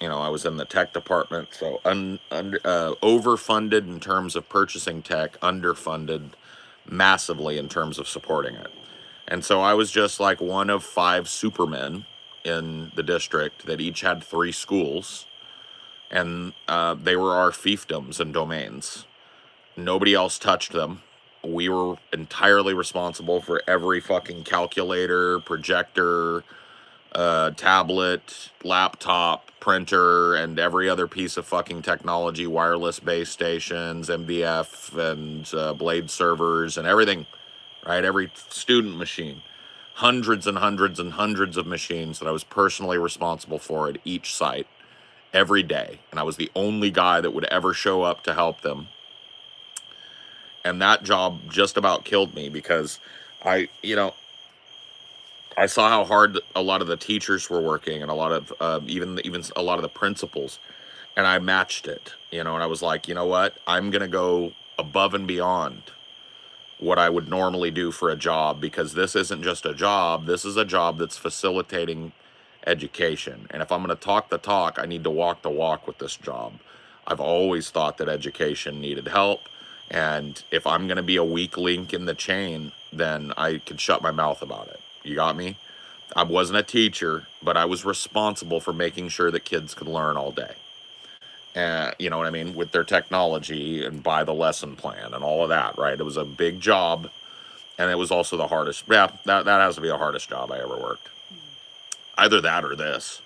[SPEAKER 1] I was in the tech department, so overfunded in terms of purchasing tech, underfunded massively in terms of supporting it. And so I was just like one of 5 supermen in the district that each had 3 schools, and they were our fiefdoms and domains. Nobody else touched them. We were entirely responsible for every fucking calculator, projector, tablet, laptop, printer, and every other piece of fucking technology, wireless base stations, MBF, and blade servers, and everything, right? Every student machine. Hundreds and hundreds and hundreds of machines that I was personally responsible for at each site every day. And I was the only guy that would ever show up to help them. And that job just about killed me because I saw how hard a lot of the teachers were working, and a lot of even a lot of the principals, and I matched it, and I was like, you know what, I'm gonna go above and beyond what I would normally do for a job, because this isn't just a job, this is a job that's facilitating education, and if I'm gonna talk the talk, I need to walk the walk with this job. I've always thought that education needed help, and if I'm gonna be a weak link in the chain, then I could shut my mouth about it. You got me? I wasn't a teacher, but I was responsible for making sure that kids could learn all day. And you know what I mean? With their technology and by the lesson plan and all of that, right? It was a big job, and it was also the hardest. Yeah, that has to be the hardest job I ever worked. Either that or this.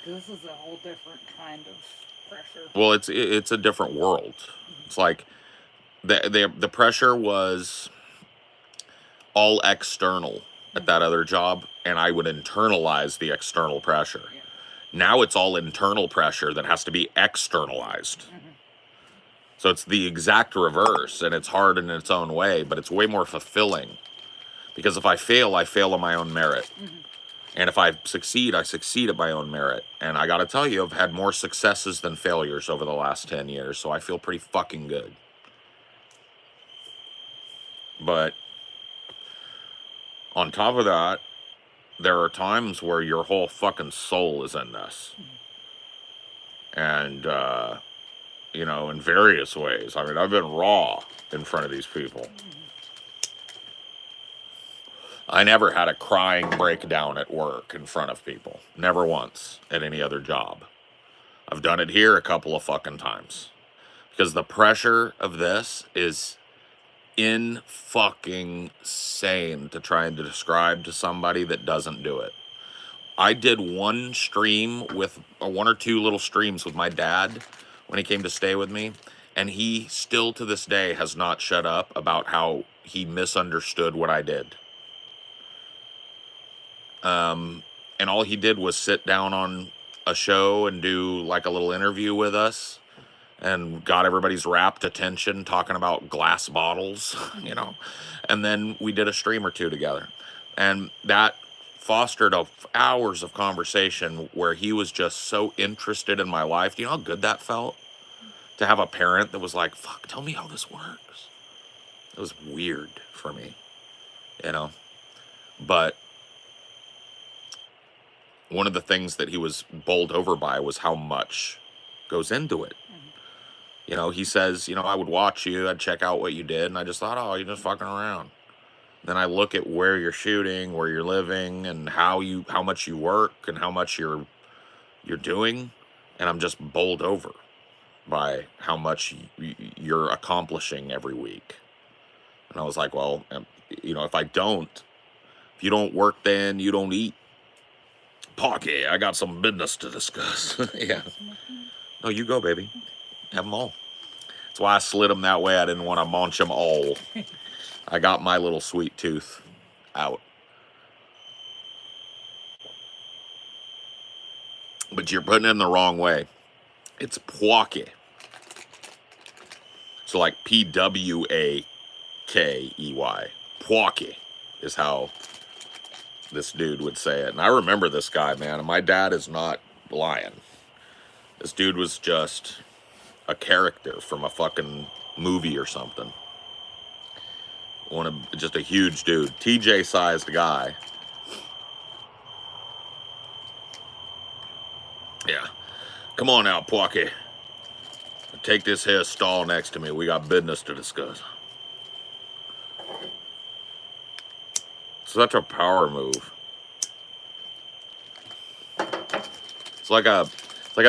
[SPEAKER 2] This is a whole different kind of pressure.
[SPEAKER 1] Well, it's a different world. It's like the pressure was all external at that other job, and I would internalize the external pressure.
[SPEAKER 2] Yeah.
[SPEAKER 1] Now it's all internal pressure that has to be externalized. So it's the exact reverse, and it's hard in its own way, but it's way more fulfilling. Because if I fail on my own merit. And if I succeed at my own merit. And I gotta tell you, I've had more successes than failures over the last 10 years, so I feel pretty fucking good. But on top of that, there are times where your whole fucking soul is in this. And, in various ways. I mean, I've been raw in front of these people. I never had a crying breakdown at work in front of people. Never once at any other job. I've done it here a couple of fucking times. Because the pressure of this is in fucking sane to try and describe to somebody that doesn't do it. I did one stream with one or two little streams with my dad when he came to stay with me, and he still to this day has not shut up about how he misunderstood what I did. And all he did was sit down on a show and do like a little interview with us and got everybody's rapt attention talking about glass bottles, you know. And then we did a stream or two together. And that fostered hours of conversation where he was just so interested in my life. Do you know how good that felt? To have a parent that was like, fuck, tell me how this works. It was weird for me, you know. But one of the things that he was bowled over by was how much goes into it. You know, he says, you know, I would watch you, I'd check out what you did, and I just thought, oh, you're just fucking around. Then I look at where you're shooting, where you're living, and how much you work and how much you're doing, and I'm just bowled over by how much you're accomplishing every week. And I was like, well, you know, if you don't work, then you don't eat. Pocky, I got some business to discuss. Yeah. No, you go, baby. Have them all. That's why I slid them that way. I didn't want to munch them all. I got my little sweet tooth out. But you're putting it in the wrong way. It's Pwake. So like Pwakey. Pwake is how this dude would say it. And I remember this guy, man. And my dad is not lying. This dude was just a character from a fucking movie or something. Just a huge dude. TJ-sized guy. Yeah. Come on now, Pwake. Take this here stall next to me. We got business to discuss. Such a power move. It's like a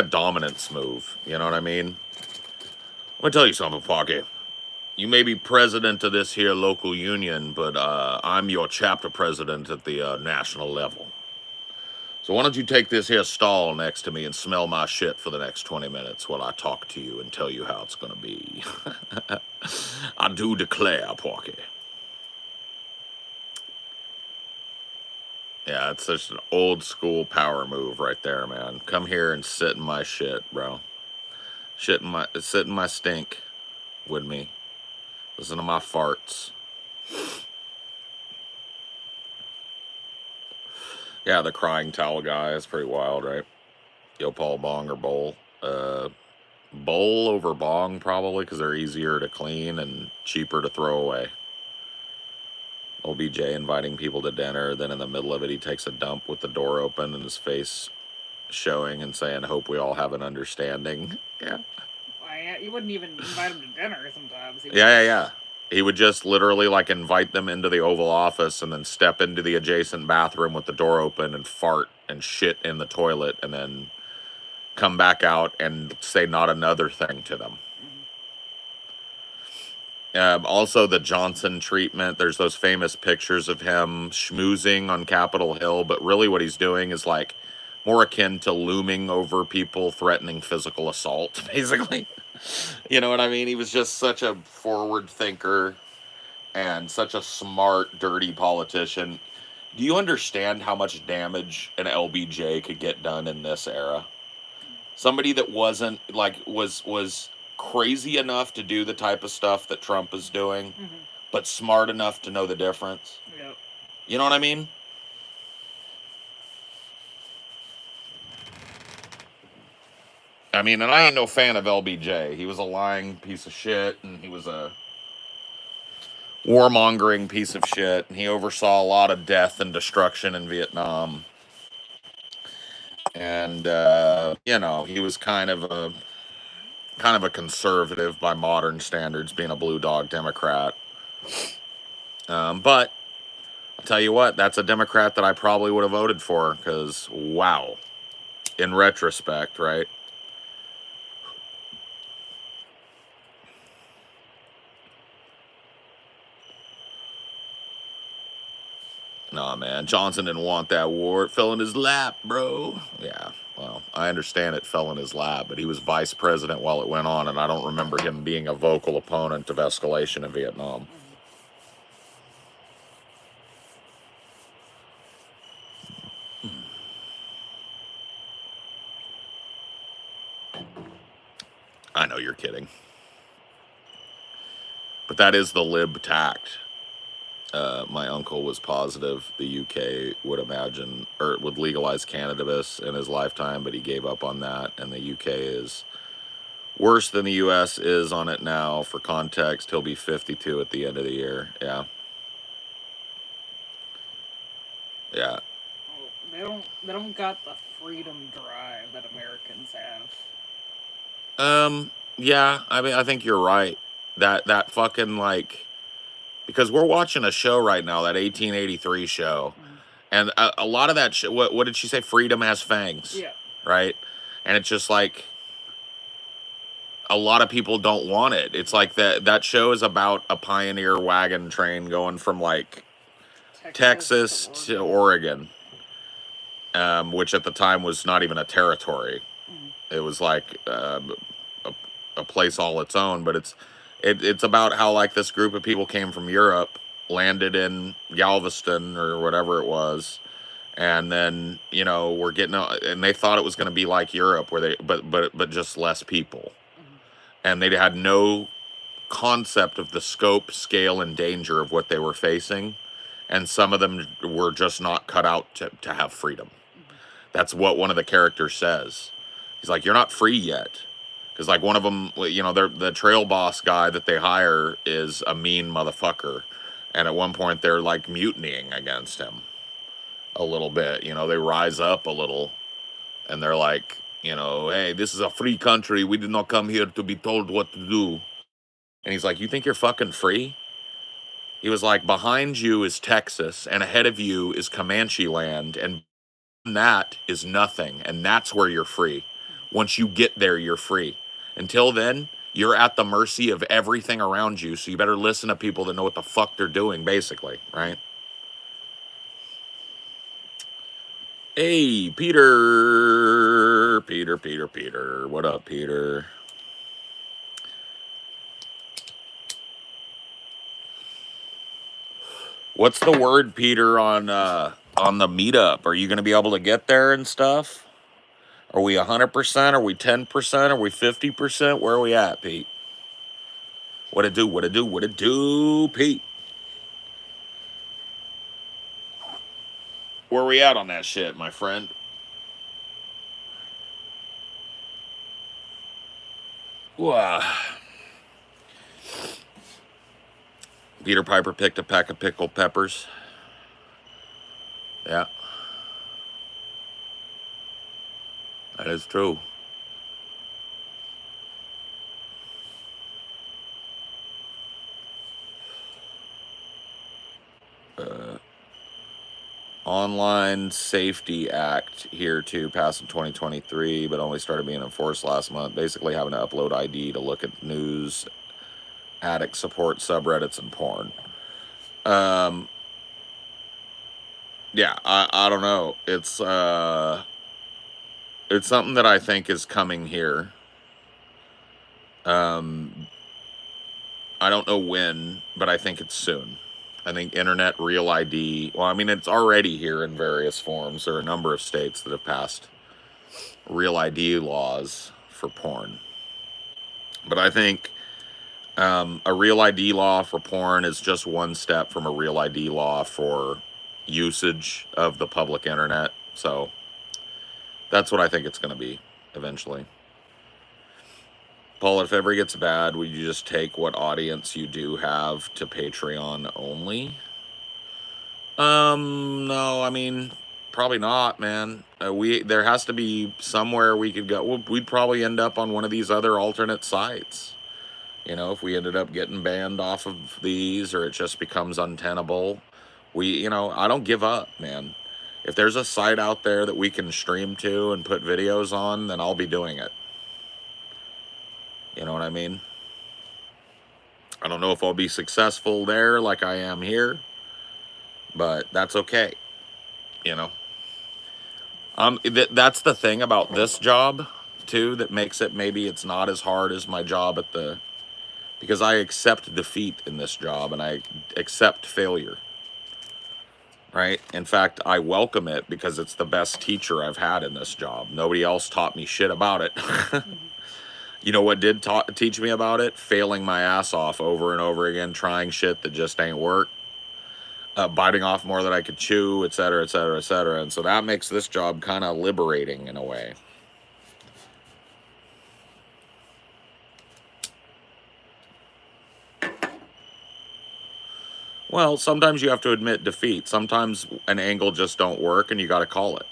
[SPEAKER 1] dominance move. You know what I mean? Let me tell you something, Pwake. You may be president of this here local union, but I'm your chapter president at the national level. So why don't you take this here stall next to me and smell my shit for the next 20 minutes while I talk to you and tell you how it's gonna be. I do declare, Pwake. Yeah, it's just an old school power move right there, man. Come here and sit in my shit, bro. Sit in my stink with me. Listen to my farts. Yeah, the crying towel guy is pretty wild, right? Yo, Paul, bong or bowl? Bowl over bong, probably, because they're easier to clean and cheaper to throw away. OBJ inviting people to dinner, then in the middle of it, he takes a dump with the door open and his face showing and saying, hope we all have an understanding. Yeah.
[SPEAKER 2] You wouldn't even invite him to dinner sometimes.
[SPEAKER 1] Yeah. He would just literally like invite them into the Oval Office and then step into the adjacent bathroom with the door open and fart and shit in the toilet and then come back out and say not another thing to them. Also, the Johnson treatment. There's those famous pictures of him schmoozing on Capitol Hill, but really what he's doing is like more akin to looming over people, threatening physical assault, basically. You know what I mean? He was just such a forward thinker and such a smart, dirty politician. Do you understand how much damage an LBJ could get done in this era? Somebody that wasn't like was crazy enough to do the type of stuff that Trump is doing, but smart enough to know the difference.
[SPEAKER 2] Yep.
[SPEAKER 1] You know what I mean? And I ain't no fan of LBJ. He was a lying piece of shit, and he was a warmongering piece of shit, and he oversaw a lot of death and destruction in Vietnam. And you know, he was kind of a conservative by modern standards, being a blue dog Democrat. But tell you what, that's a Democrat that I probably would have voted for because, wow, in retrospect, right? Nah, man, Johnson didn't want that war. It fell in his lap, bro. Yeah, well, I understand it fell in his lap, but he was vice president while it went on, and I don't remember him being a vocal opponent of escalation in Vietnam. I know you're kidding. But that is the lib tact. My uncle was positive the UK would imagine or would legalize cannabis in his lifetime, but he gave up on that, and the UK is worse than the US is on it now. For context, he'll be 52 at the end of the year. Yeah. Yeah.
[SPEAKER 2] Well, they don't got the freedom drive that Americans have.
[SPEAKER 1] Yeah, I mean, I think you're right. That fucking like because we're watching a show right now, that 1883 show, and a lot of that shit. What did she say? Freedom has fangs,
[SPEAKER 2] Yeah.
[SPEAKER 1] right? And it's just like a lot of people don't want it. It's like that show is about a pioneer wagon train going from like Texas to Oregon, which at the time was not even a territory. It was like a place all its own. But it's about how like this group of people came from Europe, landed in Galveston or whatever it was, and then we're getting and they thought it was going to be like Europe, where they but just less people, and they had no concept of the scope, scale, and danger of what they were facing, and some of them were just not cut out to have freedom. That's what one of the characters says. He's like, "You're not free yet." Because, like, one of them, the trail boss guy that they hire is a mean motherfucker. And at one point, they're, like, mutinying against him a little bit. They rise up a little. And they're like, hey, this is a free country. We did not come here to be told what to do. And he's like, you think you're fucking free? He was like, behind you is Texas, and ahead of you is Comanche land, and that is nothing. And that's where you're free. Once you get there, you're free. Until then, you're at the mercy of everything around you, so you better listen to people that know what the fuck they're doing, basically, right? Hey, Peter. Peter. What up, Peter? What's the word, Peter, on the meetup? Are you going to be able to get there and stuff? Are we 100%? Are we 10%? Are we 50%? Where are we at, Pete? What it do, Pete? Where are we at on that shit, my friend? Wow. Peter Piper picked a pack of pickled peppers. Yeah. That is true. Online Safety Act here too, passed in 2023, but only started being enforced last month. Basically having to upload ID to look at news, addict support, subreddits, and porn. Yeah, I don't know. It's something that I think is coming here. I don't know when, but I think it's soon. I think internet real ID, well, I mean, it's already here in various forms. There are a number of states that have passed real ID laws for porn. But I think a real ID law for porn is just one step from a real ID law for usage of the public internet. So that's what I think it's going to be eventually. Paul, if it ever gets bad, would you just take what audience you do have to Patreon only? No, I mean, probably not, man. There has to be somewhere we could go. We'd probably end up on one of these other alternate sites. If we ended up getting banned off of these, or it just becomes untenable, I don't give up, man. If there's a site out there that we can stream to and put videos on, then I'll be doing it. You know what I mean? I don't know if I'll be successful there like I am here, but that's okay. You know, that's the thing about this job too that makes it, maybe it's not as hard as my job because I accept defeat in this job and I accept failure. Right? In fact, I welcome it because it's the best teacher I've had in this job. Nobody else taught me shit about it. You know what did teach me about it? Failing my ass off over and over again, trying shit that just ain't work, biting off more than I could chew, et cetera, et cetera, et cetera. And so that makes this job kind of liberating in a way. Well, sometimes you have to admit defeat. Sometimes an angle just don't work and you got to call it.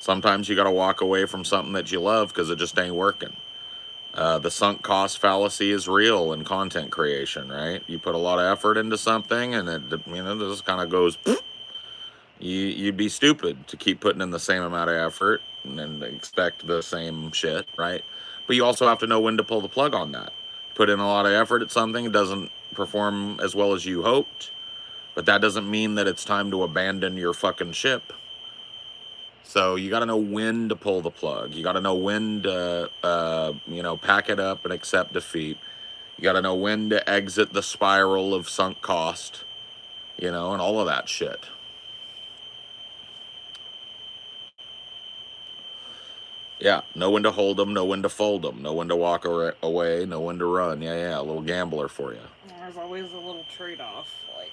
[SPEAKER 1] Sometimes you got to walk away from something that you love because it just ain't working. The sunk cost fallacy is real in content creation, right? You put a lot of effort into something and this kind of goes, you'd be stupid to keep putting in the same amount of effort and then expect the same shit, right? But you also have to know when to pull the plug on that. Put in a lot of effort at something, it doesn't perform as well as you hoped, but that doesn't mean that it's time to abandon your fucking ship. So you got to know when to pull the plug. You got to know when to, pack it up and accept defeat. You got to know when to exit the spiral of sunk cost, and all of that shit. Yeah, know when to hold them, know when to fold them, know when to walk away, know when to run. Yeah, a little gambler for you.
[SPEAKER 2] There's always a little trade-off, like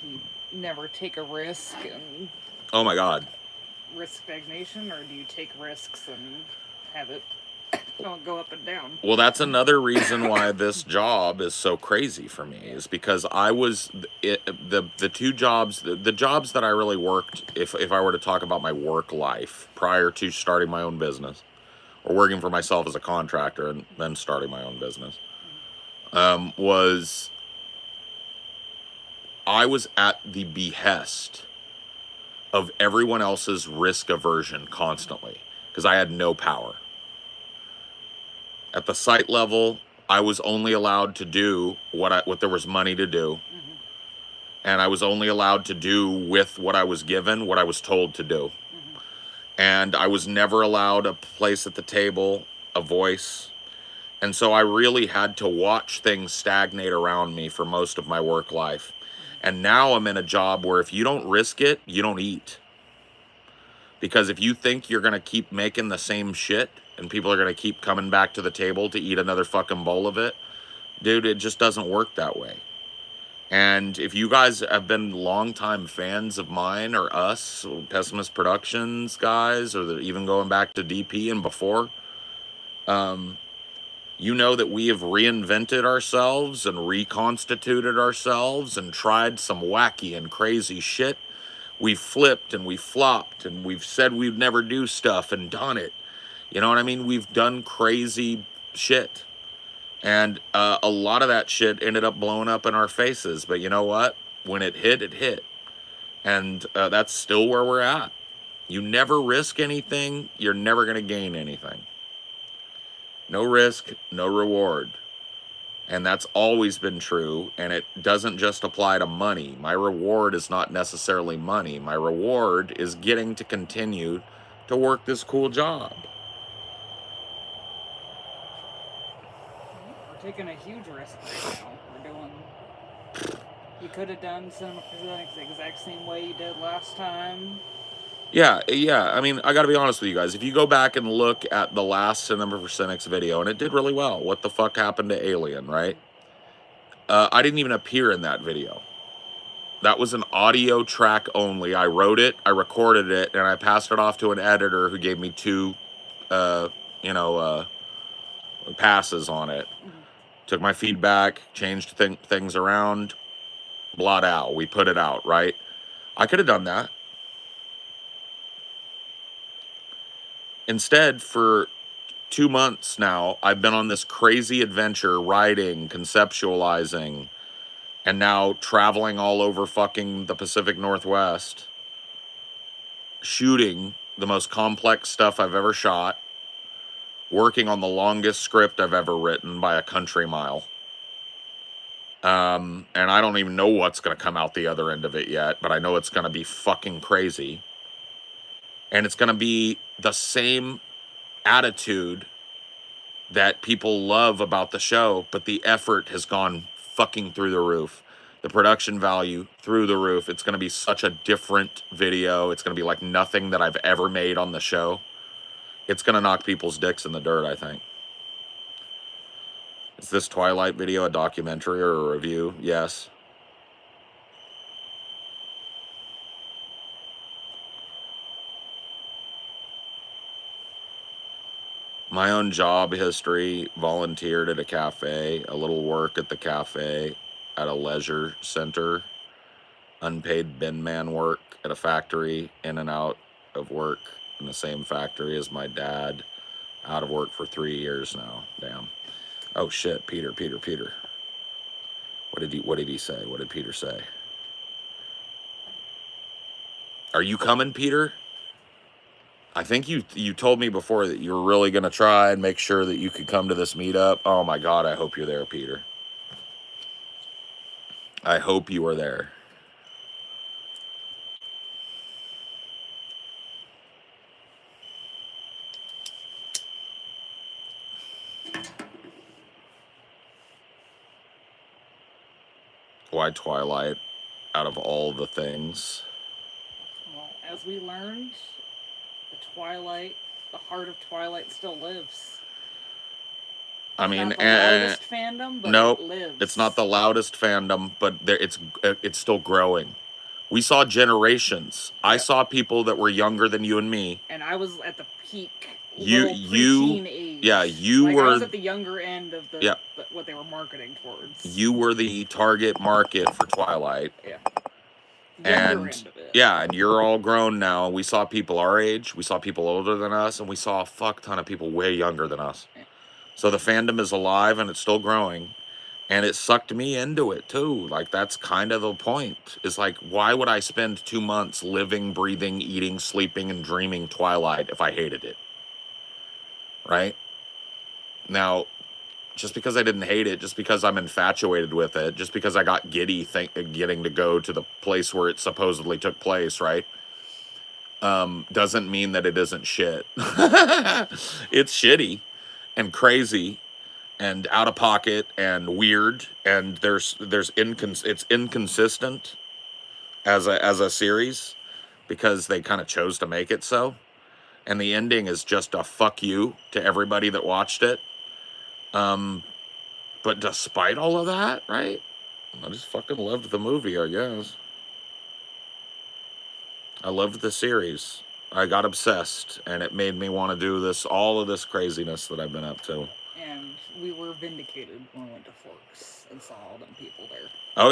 [SPEAKER 2] you never take a risk and...
[SPEAKER 1] Oh my God.
[SPEAKER 2] Risk stagnation, or do you take risks and have it don't go up and down?
[SPEAKER 1] Well, that's another reason why this job is so crazy for me, is because I was the two jobs, the jobs that I really worked, if I were to talk about my work life prior to starting my own business or working for myself as a contractor and then starting my own business, was I was at the behest of everyone else's risk aversion constantly because I had no power. At the site level, I was only allowed to do what there was money to do. And I was only allowed to do with what I was given, what I was told to do. And I was never allowed a place at the table, a voice. And so I really had to watch things stagnate around me for most of my work life. And now I'm in a job where if you don't risk it, you don't eat. Because if you think you're going to keep making the same shit and people are going to keep coming back to the table to eat another fucking bowl of it, dude, it just doesn't work that way. And if you guys have been longtime fans of mine or us, or Pessimist Productions guys, or even going back to DP and before, you know that we have reinvented ourselves and reconstituted ourselves and tried some wacky and crazy shit. We've flipped and we've flopped and we've said we'd never do stuff and done it. You know what I mean? We've done crazy shit. And a lot of that shit ended up blowing up in our faces. But you know what? When it hit, it hit. And that's still where we're at. You never risk anything, you're never going to gain anything. No risk, no reward. And that's always been true, and it doesn't just apply to money. My reward is not necessarily money. My reward is getting to continue to work this cool job.
[SPEAKER 2] We're taking a huge risk right now. We're doing... You could have done Cinema Presents the exact same way you did last time.
[SPEAKER 1] Yeah. I mean, I got to be honest with you guys. If you go back and look at the last Cinema for Cynics video, and it did really well. What the fuck happened to Alien, right? I didn't even appear in that video. That was an audio track only. I wrote it, I recorded it, and I passed it off to an editor who gave me 2, passes on it. Took my feedback, changed things around, blot out. We put it out, right? I could have done that. Instead, for 2 months now, I've been on this crazy adventure, writing, conceptualizing, and now traveling all over fucking the Pacific Northwest, shooting the most complex stuff I've ever shot, working on the longest script I've ever written by a country mile. And I don't even know what's going to come out the other end of it yet, but I know it's going to be fucking crazy. And it's going to be the same attitude that people love about the show, but the effort has gone fucking through the roof. The production value through the roof. It's going to be such a different video. It's going to be like nothing that I've ever made on the show. It's going to knock people's dicks in the dirt, I think. Is this Twilight video a documentary or a review? Yes. My own job history: volunteered at a cafe, a little work at the cafe, at a leisure center, unpaid bin man work at a factory, in and out of work in the same factory as my dad, out of work for 3 years now. Damn. Oh shit, Peter. What did he say? What did Peter say? Are you coming, Peter? I think you told me before that you were really going to try and make sure that you could come to this meetup. Oh my God, I hope you're there, Peter. I hope you are there. Why Twilight out of all the things?
[SPEAKER 2] Well, as we learned, the heart of Twilight still lives.
[SPEAKER 1] I mean,
[SPEAKER 2] Not the loudest fandom, but
[SPEAKER 1] nope,
[SPEAKER 2] it lives.
[SPEAKER 1] it's not the loudest fandom, but it's still growing. We saw generations. Yep. I saw people that were younger than you and me.
[SPEAKER 2] And I was at the peak.
[SPEAKER 1] You
[SPEAKER 2] age.
[SPEAKER 1] Yeah, you
[SPEAKER 2] like,
[SPEAKER 1] were.
[SPEAKER 2] I was at the younger end of what they were marketing towards.
[SPEAKER 1] You were the target market for Twilight.
[SPEAKER 2] Yeah.
[SPEAKER 1] And yeah, and you're all grown now. We saw people our age, we saw people older than us, and we saw a fuck ton of people way younger than us. Yeah. So the fandom is alive and it's still growing. And it sucked me into it too. Like, that's kind of the point. It's like, why would I spend 2 months living, breathing, eating, sleeping, and dreaming Twilight if I hated it? Right? Now, just because I didn't hate it, just because I'm infatuated with it, just because I got giddy getting to go to the place where it supposedly took place, right? Doesn't mean that it isn't shit. It's shitty and crazy and out of pocket and weird, and it's inconsistent as a series because they kind of chose to make it so. And the ending is just a fuck you to everybody that watched it. But despite all of that, right? I just fucking loved the movie, I guess. I loved the series. I got obsessed, and it made me want to do all of this craziness that I've been up to.
[SPEAKER 2] And we were vindicated when we went to Forks and saw all them people there.
[SPEAKER 1] Oh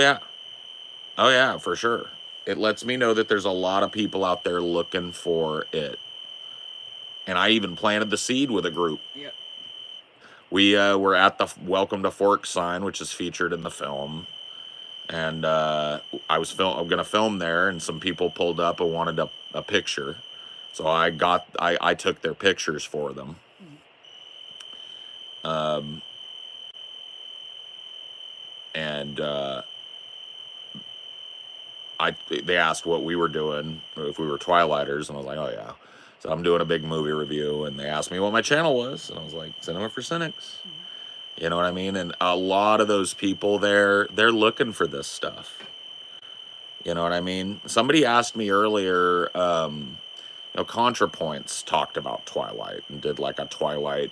[SPEAKER 1] yeah, for sure. It lets me know that there's a lot of people out there looking for it. And I even planted the seed with a group.
[SPEAKER 2] Yep.
[SPEAKER 1] We were at the Welcome to Forks sign, which is featured in the film. And I'm going to film there, and some people pulled up and wanted a picture. So I took their pictures for them. They asked what we were doing, if we were Twilighters, and I was like, oh yeah. So I'm doing a big movie review, and they asked me what my channel was, and I was like, Cinema for Cynics. You know what I mean? And a lot of those people there, they're looking for this stuff. You know what I mean? Somebody asked me earlier, ContraPoints talked about Twilight and did like a Twilight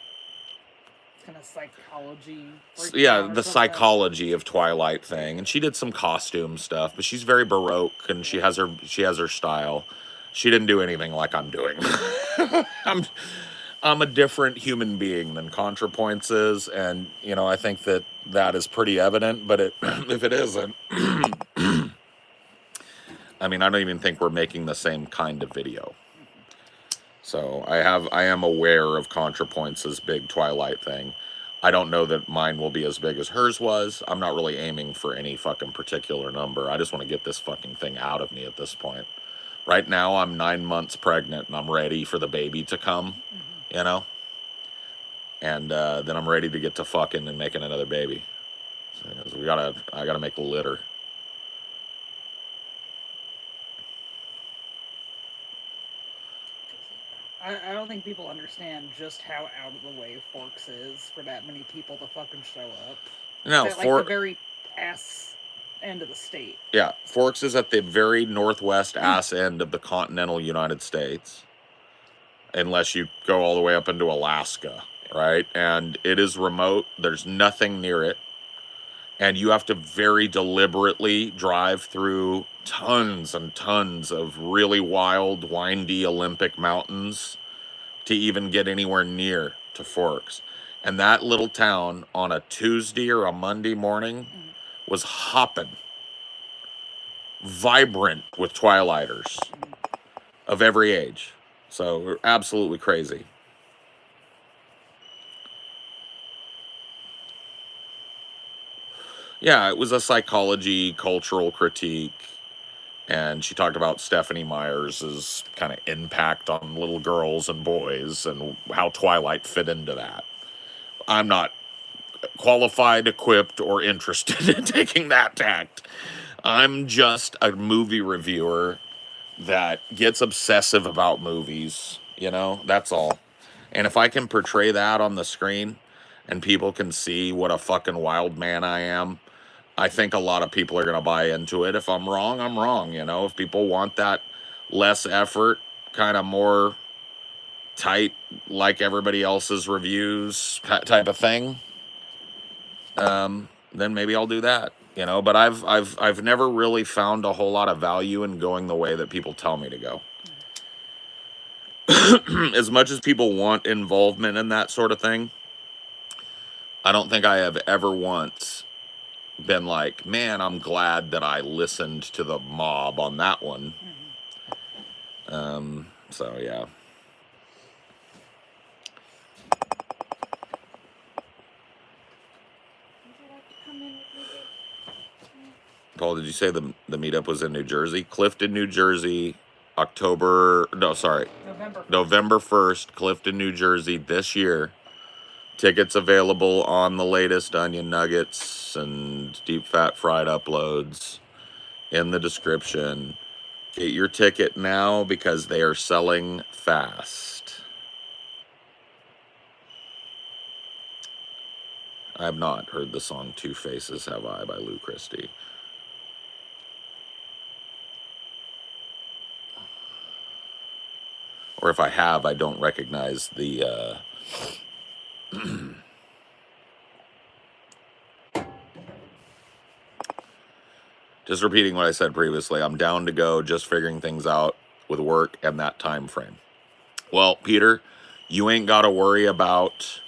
[SPEAKER 2] kind of psychology.
[SPEAKER 1] Yeah, the psychology of Twilight thing, and she did some costume stuff, but she's very Baroque, and she has her style. She didn't do anything like I'm doing. I'm a different human being than ContraPoints is, and I think that is pretty evident. But if it isn't, I mean, I don't even think we're making the same kind of video. So I am aware of ContraPoints' big Twilight thing. I don't know that mine will be as big as hers was. I'm not really aiming for any fucking particular number. I just want to get this fucking thing out of me at this point. Right now, I'm 9 months pregnant and I'm ready for the baby to come, you know? And then I'm ready to get to fucking and making another baby. So I gotta make a litter.
[SPEAKER 2] I don't think people understand just how out of the way Forks is for that many people to fucking show up.
[SPEAKER 1] No,
[SPEAKER 2] It's at, like, the very ass end of the state.
[SPEAKER 1] Yeah, Forks is at the very northwest ass end of the continental United States, unless you go all the way up into Alaska, right? And it is remote. There's nothing near it. And you have to very deliberately drive through tons and tons of really wild, windy Olympic mountains to even get anywhere near to Forks. And that little town on a Tuesday or a Monday morning was hopping, vibrant with Twilighters of every age. So we're absolutely crazy. Yeah, it was a psychology, cultural critique. And she talked about Stephanie Myers's kind of impact on little girls and boys and how Twilight fit into that. I'm not qualified, equipped, or interested in taking that tact. I'm just a movie reviewer that gets obsessive about movies, you know? That's all. And if I can portray that on the screen and people can see what a fucking wild man I am, I think a lot of people are going to buy into it. If I'm wrong, I'm wrong, you know? If people want that less effort, kind of more tight, like everybody else's reviews type of thing, then maybe I'll do that, you know? But I've never really found a whole lot of value in going the way that people tell me to go. As much as people want involvement in that sort of thing, I don't think I have ever once been like, man, I'm glad that I listened to the mob on that one. So yeah. Paul, did you say the meetup was in New Jersey? Clifton, New Jersey, November 1st, Clifton, New Jersey this year. Tickets available on the latest Onion Nuggets and Deep Fat Fried uploads in the description. Get your ticket now because they are selling fast. I have not heard the song Two Faces Have I by Lou Christie. Or if I have, I don't recognize the just repeating what I said previously, I'm down to go, just figuring things out with work and that time frame. Well, Peter, you ain't got to worry about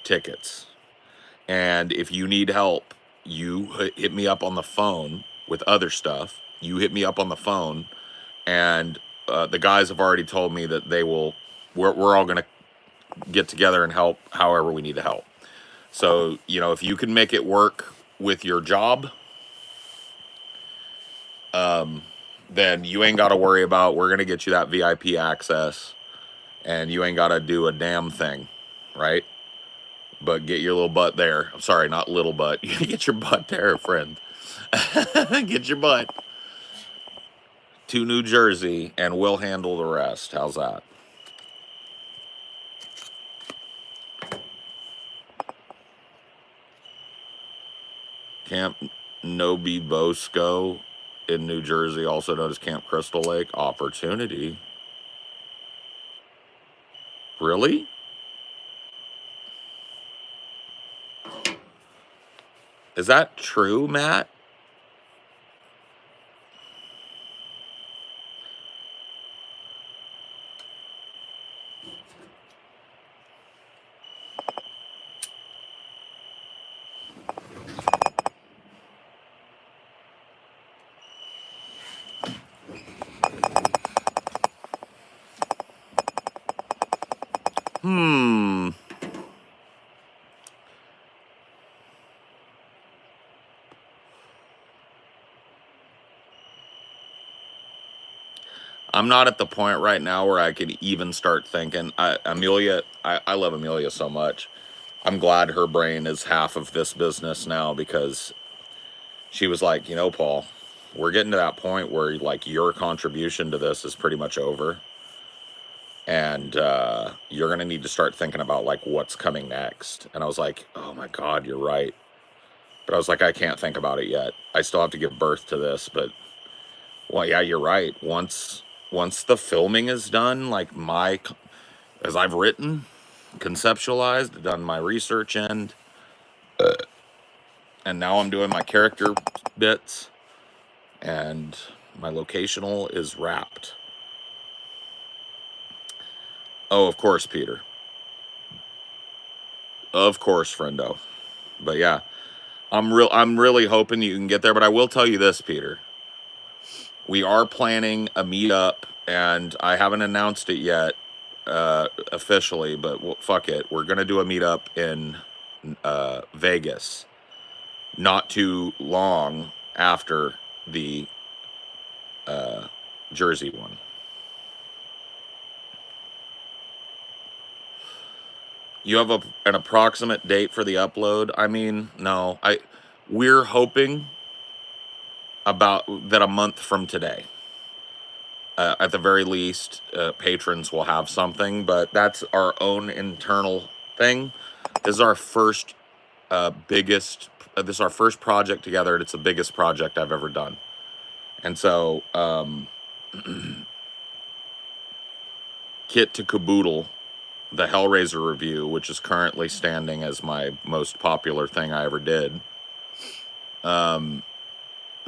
[SPEAKER 1] tickets. And if you need help, you hit me up on the phone with other stuff. You hit me up on the phone, and the guys have already told me that they will. We're all going to get together and help however we need to help. So, you know, if you can make it work with your job, then you ain't got to worry about, we're going to get you that VIP access, and you ain't got to do a damn thing, right? But get your little butt there. I'm sorry, not little butt. Get your butt there, friend. Get your butt to New Jersey, and we'll handle the rest. How's that? Camp Nobi Bosco in New Jersey, also known as Camp Crystal Lake. Opportunity. Really? Is that true, Matt? I'm not at the point right now where I could even start thinking. Amelia, I love Amelia so much. I'm glad her brain is half of this business now, because she was like, Paul, we're getting to that point where like your contribution to this is pretty much over, and you're gonna need to start thinking about like what's coming next. And I was like, oh my God, you're right. But I was like, I can't think about it yet. I still have to give birth to this. But well, yeah, you're right. Once the filming is done, like as I've written, conceptualized, done my research end, and now I'm doing my character bits, and my locational is wrapped. Oh, of course, Peter. Of course, friendo. But yeah, I'm really hoping you can get there. But I will tell you this, Peter. We are planning a meetup, and I haven't announced it yet officially, but fuck it. We're gonna do a meetup in Vegas, not too long after the Jersey one. You have an approximate date for the upload? I mean, no. We're hoping about that a month from today. At the very least, patrons will have something, but that's our own internal thing. This is our first biggest. This is our first project together, and it's the biggest project I've ever done. And so, kit to caboodle, the Hellraiser review, which is currently standing as my most popular thing I ever did,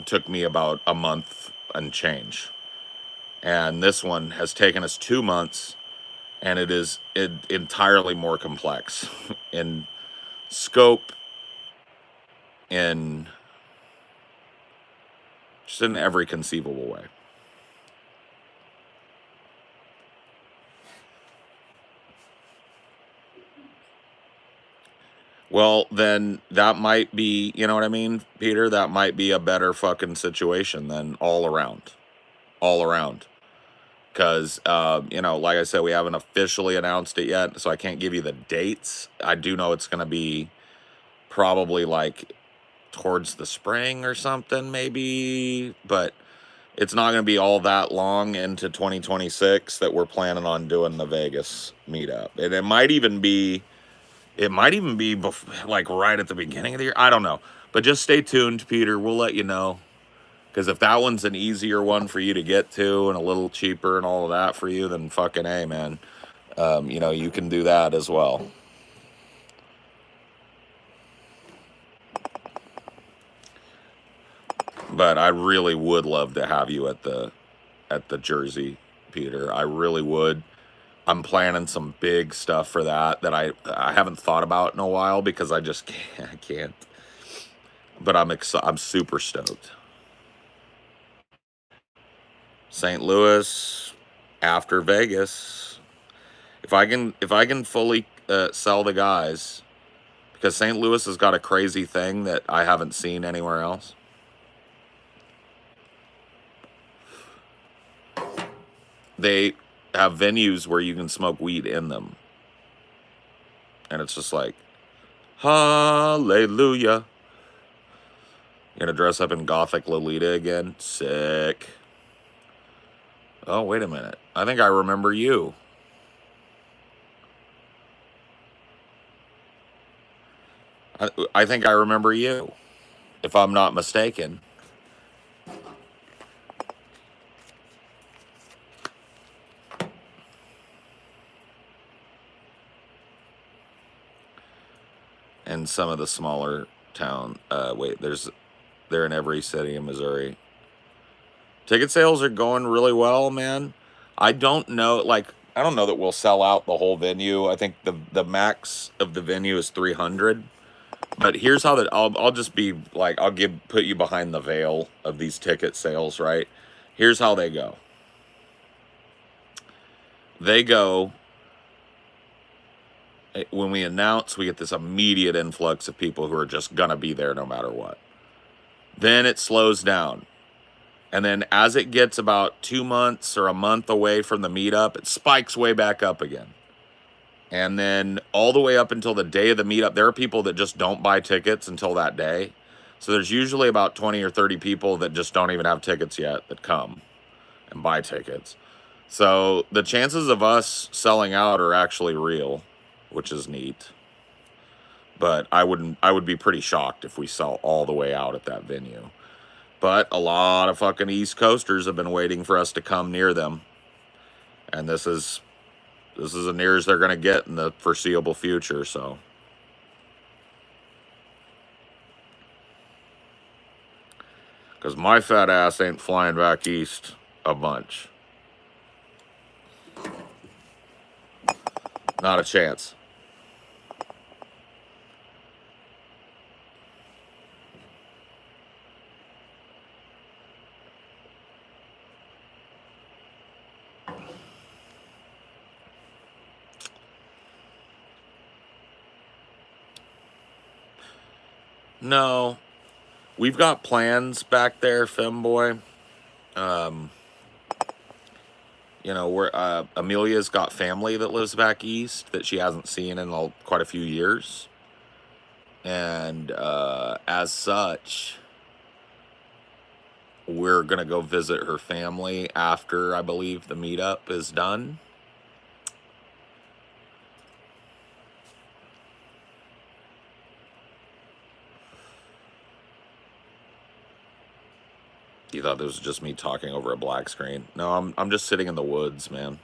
[SPEAKER 1] took me about a month and change. And this one has taken us 2 months, and it is entirely more complex in scope, in just in every conceivable way. Well, then that might be, you know what I mean, Peter? That might be a better fucking situation than all around. All around. Because, like I said, we haven't officially announced it yet, so I can't give you the dates. I do know it's going to be probably like towards the spring or something, maybe. But it's not going to be all that long into 2026 that we're planning on doing the Vegas meetup. And it might even be like right at the beginning of the year. I don't know. But just stay tuned, Peter. We'll let you know. Because if that one's an easier one for you to get to and a little cheaper and all of that for you, then fucking A, man. You can do that as well. But I really would love to have you at the Jersey, Peter. I really would. I'm planning some big stuff for that I haven't thought about in a while because I just can't. I can't. But I'm super stoked. St. Louis after Vegas. If I can fully sell the guys, because St. Louis has got a crazy thing that I haven't seen anywhere else. They have venues where you can smoke weed in them. And it's just like, hallelujah. You're gonna dress up in Gothic Lolita again? Sick. Oh, wait a minute. I think I remember you. I think I remember you, if I'm not mistaken. And some of the smaller town. They're in every city in Missouri. Ticket sales are going really well, man. I don't know that we'll sell out the whole venue. I think the max of the venue is 300. But here's how I'll just be like, put you behind the veil of these ticket sales, right? Here's how they go. They go, when we announce, we get this immediate influx of people who are just gonna be there no matter what. Then it slows down. And then as it gets about 2 months or a month away from the meetup, it spikes way back up again. And then all the way up until the day of the meetup, there are people that just don't buy tickets until that day. So there's usually about 20 or 30 people that just don't even have tickets yet that come and buy tickets. So the chances of us selling out are actually real, which is neat. But I would be pretty shocked if we sell all the way out at that venue. But a lot of fucking East Coasters have been waiting for us to come near them. And this is as near as they're going to get in the foreseeable future, so. Because my fat ass ain't flying back east a bunch. Not a chance. No. We've got plans back there, Femboy. You know, we're Amelia's got family that lives back east that she hasn't seen in quite a few years. And as such, we're going to go visit her family after, I believe, the meetup is done. You thought this was just me talking over a black screen? No, I'm just sitting in the woods, man.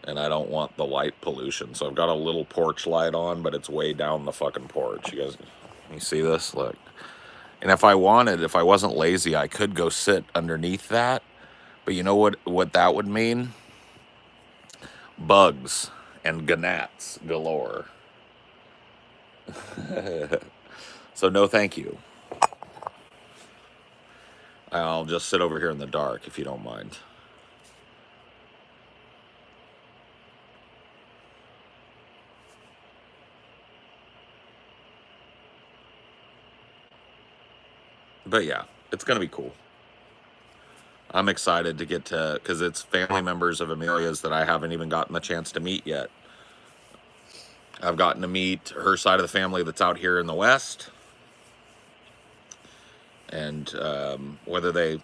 [SPEAKER 1] And I don't want the light pollution. So I've got a little porch light on, but it's way down the fucking porch. You guys, you see this? Look. And if I wasn't lazy, I could go sit underneath that. But you know what that would mean? Bugs and gnats galore. So no thank you. I'll just sit over here in the dark if you don't mind. But yeah, it's going to be cool. I'm excited to get to, because it's family members of Amelia's that I haven't even gotten the chance to meet yet. I've gotten to meet her side of the family that's out here in the West. And whether they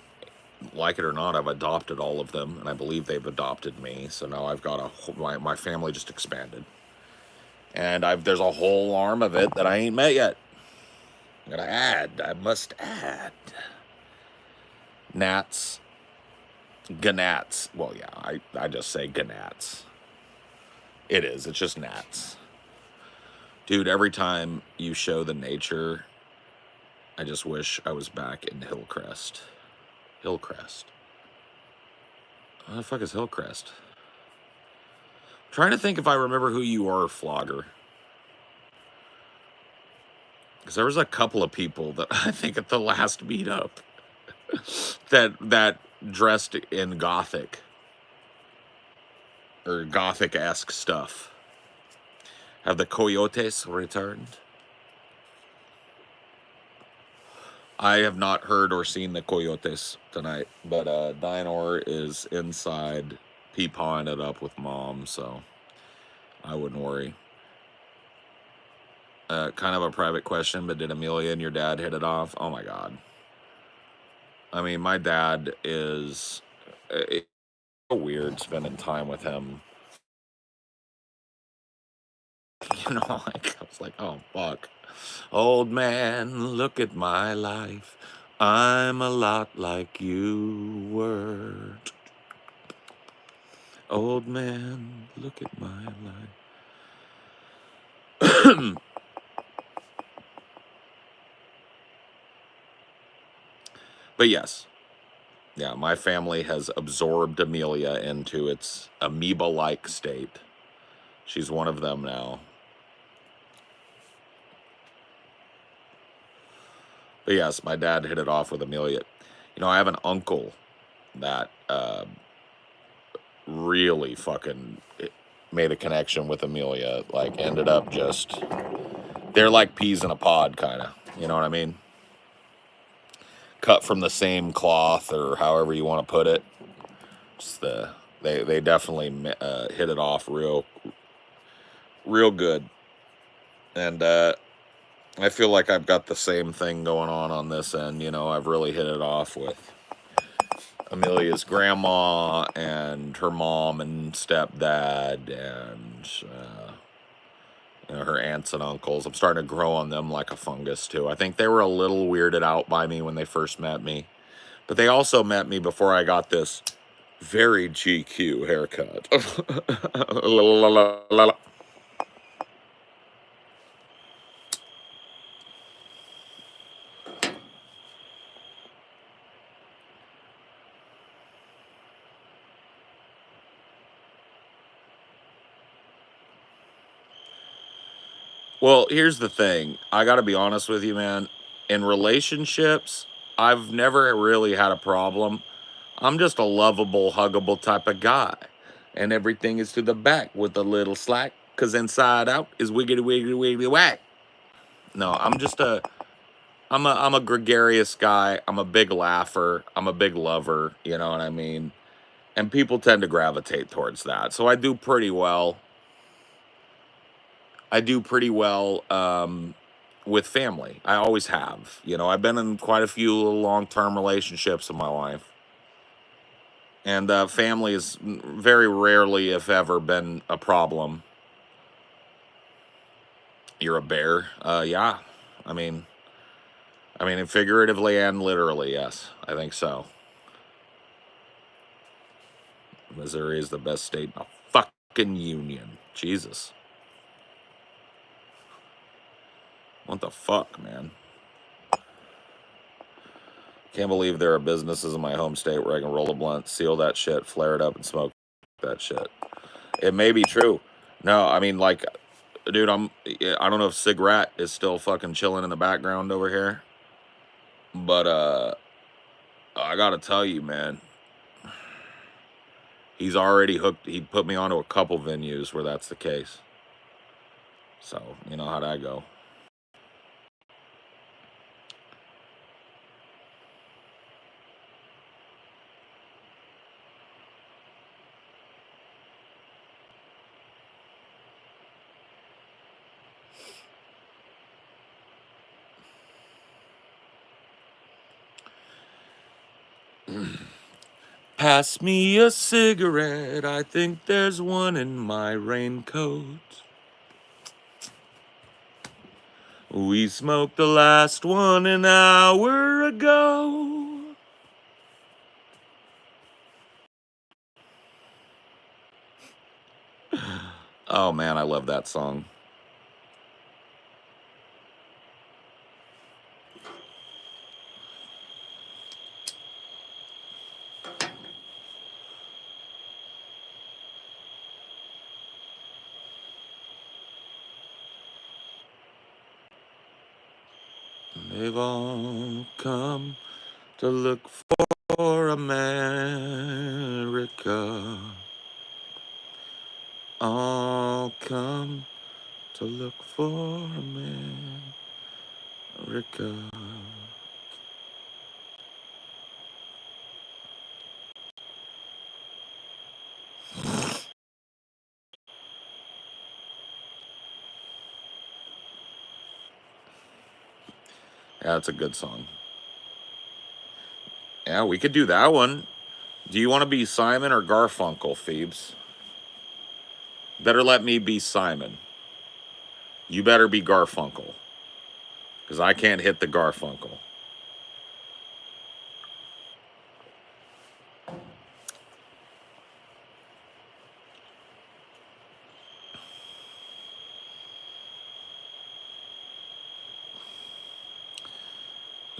[SPEAKER 1] like it or not, I've adopted all of them, and I believe they've adopted me. So now I've got my family just expanded, and there's a whole arm of it that I ain't met yet. I must add, gnats, gnats. Well, yeah, I just say gnats. It's just gnats, dude. Every time you show the nature, I just wish I was back in Hillcrest. Hillcrest. What the fuck is Hillcrest? I'm trying to think if I remember who you are, Flogger. Because there was a couple of people that I think at the last meetup that dressed in Gothic. Or Gothic-esque stuff. Have the coyotes returned? I have not heard or seen the coyotes tonight, but Dinor is inside pee-pawing it up with Mom, so I wouldn't worry. Kind of a private question, but did Amelia and your dad hit it off? Oh my God. I mean, my dad is it's so weird spending time with him. You know, like I was like, oh fuck. Old man, look at my life. I'm a lot like you were. Old man, look at my life. But yes. Yeah, my family has absorbed Amelia into its amoeba-like state. She's one of them now. But yes, my dad hit it off with Amelia. You know, I have an uncle that really fucking made a connection with Amelia. Like, ended up they're like peas in a pod, kind of. You know what I mean? cut from the same cloth, or however you want to put it. Just they definitely hit it off real good, and I feel like I've got the same thing going on this end. You know, I've really hit it off with Amelia's grandma and her mom and stepdad and you know, her aunts and uncles. I'm starting to grow on them like a fungus too. I think they were a little weirded out by me when they first met me, but they also met me before I got this very GQ haircut. Well, here's the thing. I got to be honest with you, man. In relationships, I've never really had a problem. I'm just a lovable, huggable type of guy. And everything is to the back with a little slack, because inside out is wiggity, wiggity, wiggity, whack. No, I'm a gregarious guy. I'm a big laugher. I'm a big lover. You know what I mean? And people tend to gravitate towards that. So I do pretty well. I do pretty well with family. I always have. You know, I've been in quite a few long-term relationships in my life, and family is very rarely, if ever, been a problem. You're a bear. Yeah. I mean, figuratively and literally, yes. I think so. Missouri is the best state in the fucking union. Jesus. What the fuck, man? Can't believe there are businesses in my home state where I can roll a blunt, seal that shit, flare it up, and smoke that shit. It may be true. No, I mean, like, dude, I don't know if Cigarette is still fucking chilling in the background over here, but I gotta tell you, man, he's already hooked. He put me onto a couple venues where that's the case. So you know how'd I go? Pass me a cigarette. I think there's one in my raincoat. We smoked the last one an hour ago. Oh man, I love that song. They've all come to look for America. All come to look for America. Yeah, that's a good song. Yeah, we could do that one. Do you want to be Simon or Garfunkel, Phoebes? Better let me be Simon. You better be Garfunkel. Because I can't hit the Garfunkel.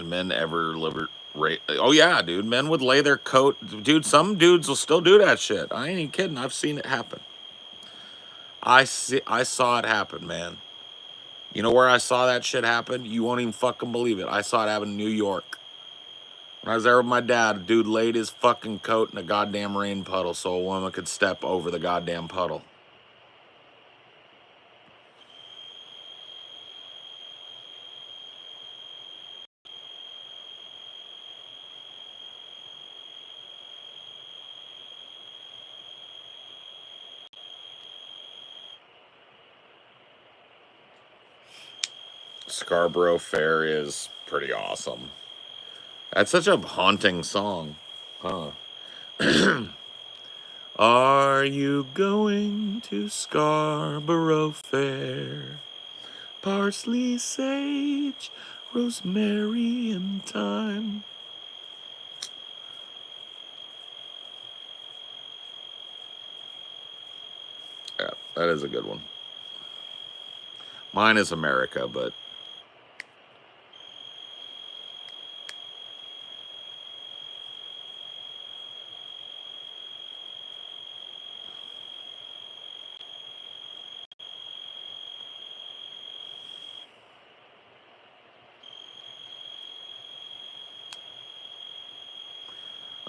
[SPEAKER 1] Men ever liberate? Oh yeah, dude. Men would lay their coat. Dude, some dudes will still do that shit. I ain't even kidding. I've seen it happen. I saw it happen, man. You know where I saw that shit happen? You won't even fucking believe it. I saw it happen in New York. When I was there with my dad, a dude laid his fucking coat in a goddamn rain puddle so a woman could step over the goddamn puddle. Scarborough Fair is pretty awesome. That's such a haunting song, huh? Are you going to Scarborough Fair? Parsley, sage, rosemary, and thyme. Yeah, that is a good one. Mine is America, but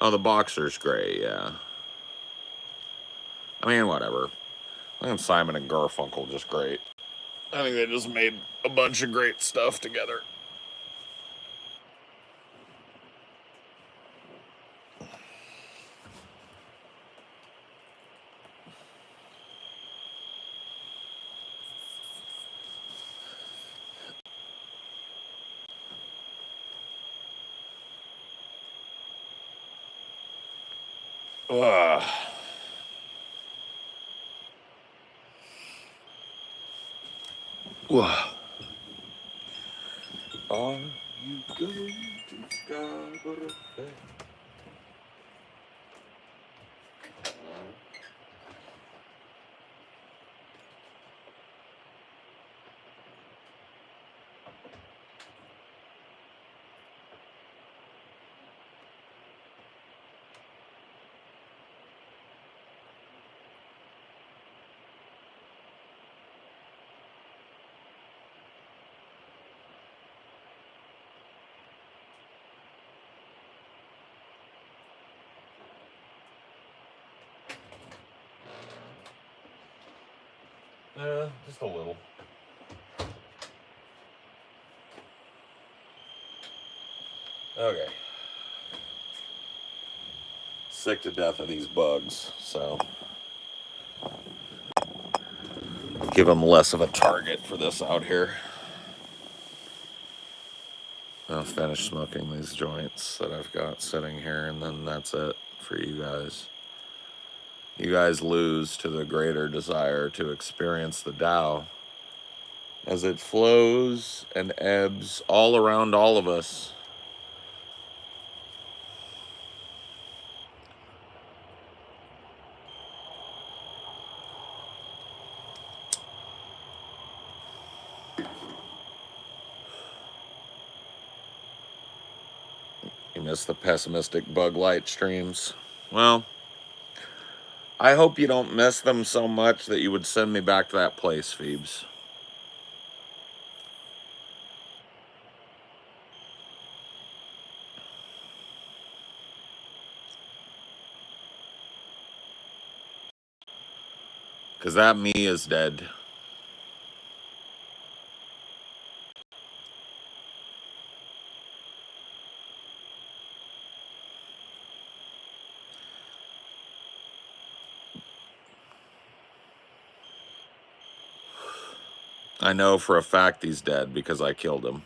[SPEAKER 1] oh, the Boxer's great, yeah. I mean, whatever. I think Simon and Garfunkel just great. I think they just made a bunch of great stuff together. Ugh. Ugh. Are you going to Scarborough Fair? Just a little. Okay. Sick to death of these bugs, so give them less of a target for this out here. I'll finish smoking these joints that I've got sitting here, and then that's it for you guys. You guys lose to the greater desire to experience the Tao as it flows and ebbs all around all of us. You miss the pessimistic bug light streams. Well, I hope you don't miss them so much that you would send me back to that place, Phoebes. Because that me is dead. I know for a fact he's dead because I killed him.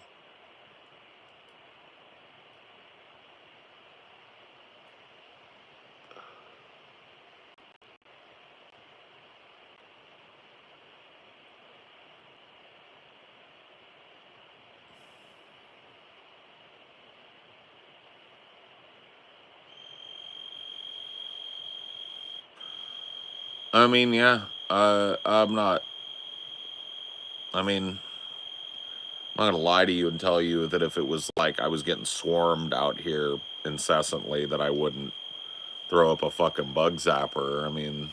[SPEAKER 1] I mean, yeah. I'm not. I mean, I'm not gonna lie to you and tell you that if it was like I was getting swarmed out here incessantly, that I wouldn't throw up a fucking bug zapper. I mean,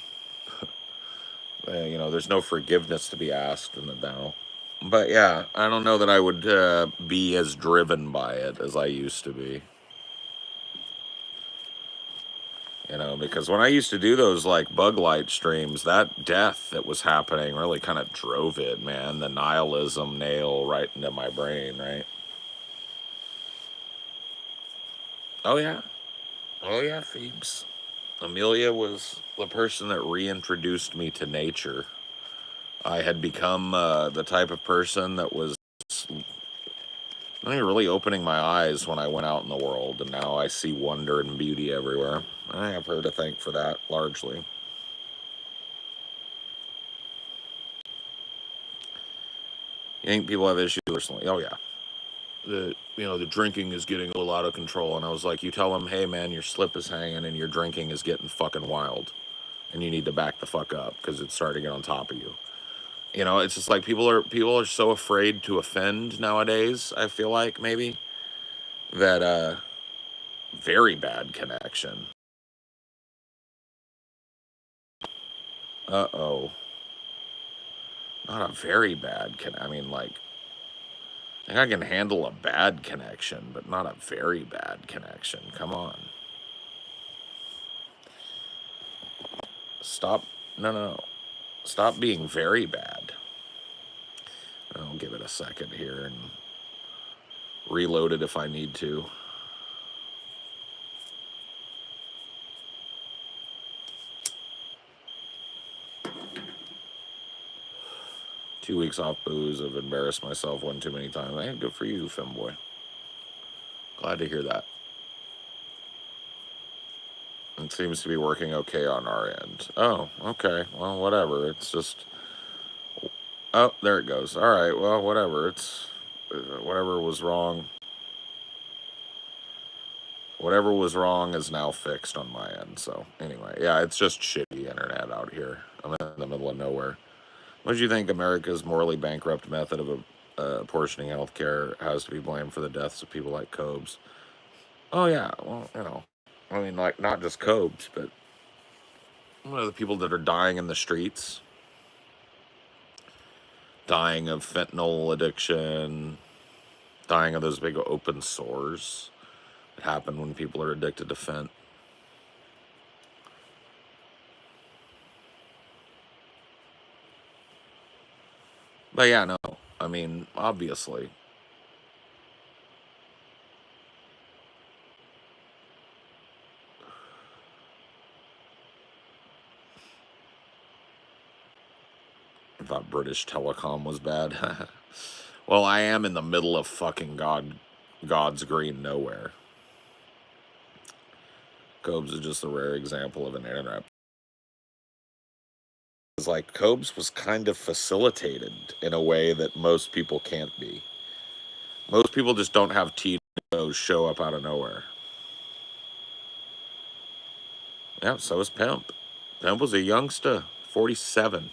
[SPEAKER 1] there's no forgiveness to be asked in the Tao. But yeah, I don't know that I would be as driven by it as I used to be. Because when I used to do those like bug light streams, that death that was happening really kind of drove it, man. The nihilism nail right into my brain, right? Oh yeah. Oh yeah, Phoebes. Amelia was the person that reintroduced me to nature. I had become the type of person that was I think really opening my eyes when I went out in the world, and now I see wonder and beauty everywhere. I have her to thank for that, largely. You think people have issues personally? Oh, yeah. The drinking is getting a little out of control, and I was like, you tell them, hey, man, your slip is hanging, and your drinking is getting fucking wild, and you need to back the fuck up, because it's starting to get on top of you. It's just like people are so afraid to offend nowadays, I feel like, maybe, that very bad connection. Uh-oh. Not a very bad I mean, like, I think I can handle a bad connection, but not a very bad connection. Come on. Stop. No, no, no. Stop being very bad. I'll give it a second here and reload it if I need to. Two weeks off booze. I've embarrassed myself one too many times. Hey, good for you, femboy. Glad to hear that. It seems to be working okay on our end. Oh, okay. Well, whatever. It's just... Oh, there it goes. All right. Well, whatever. It's... whatever was wrong. Whatever was wrong is now fixed on my end. So, anyway. Yeah, it's just shitty internet out here. I'm in the middle of nowhere. What do you think America's morally bankrupt method of apportioning health care has to be blamed for the deaths of people like Cobes? Oh, yeah. Well, I mean, like, not just Cobes, but the people that are dying in the streets, dying of fentanyl addiction, dying of those big open sores that happen when people are addicted to fent. But yeah, no. I mean, obviously. I thought British Telecom was bad. Well, I am in the middle of fucking God's green nowhere. Cobes is just a rare example of an internet. It's like Cobes was kind of facilitated in a way that most people can't be. Most people just don't have Tito's show up out of nowhere. Yeah, so is Pimp. Pimp was a youngster, 47.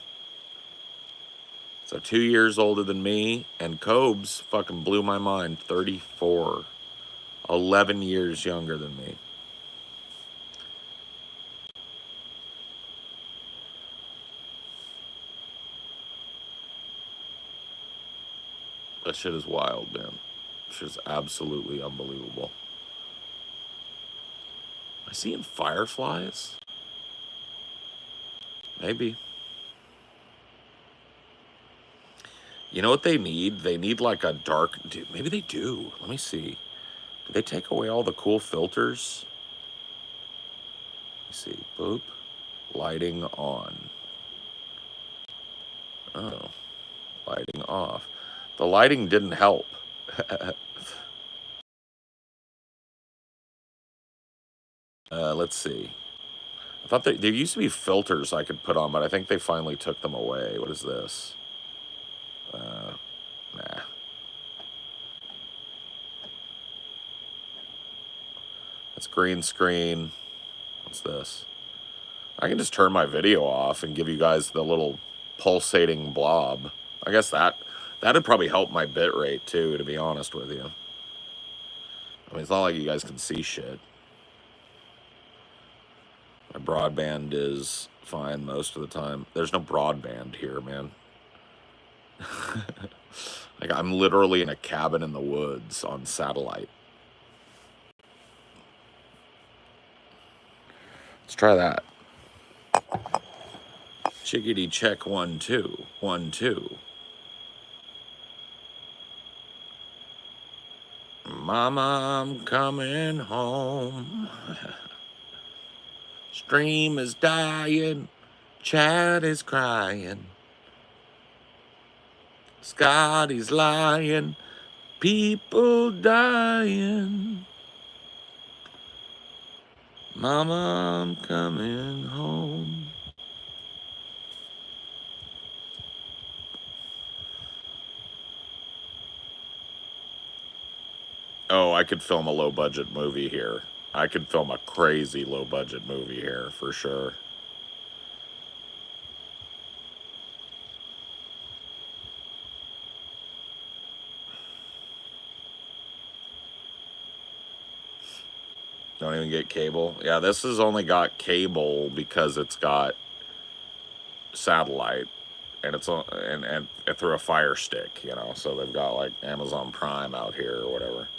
[SPEAKER 1] So 2 years older than me, and Cobes fucking blew my mind, 34. 11 years younger than me. That shit is wild, man. That shit is absolutely unbelievable. Am I seeing fireflies? Maybe. You know what they need? They need like a dark... Dude, maybe they do. Let me see. Did they take away all the cool filters? Let me see. Boop. Lighting on. Oh. Lighting off. The lighting didn't help. Let's see. I thought there used to be filters I could put on, but I think they finally took them away. What is this? Nah. That's green screen. What's this? I can just turn my video off and give you guys the little pulsating blob. I guess that'd probably help my bit rate too, to be honest with you. I mean, it's not like you guys can see shit. My broadband is fine most of the time. There's no broadband here, man. Like, I'm literally in a cabin in the woods on satellite. Let's try that. Chickadee check 1 2 1 2. Mama, I'm coming home. Stream is dying. Chad is crying. Scotty's lying. People dying. Mama, I'm coming home. Oh, I could film a low budget movie here. I could film a crazy low budget movie here for sure. Don't even get cable. Yeah, this has only got cable because it's got satellite, and and through a Fire Stick, you know. So they've got like Amazon Prime out here or whatever.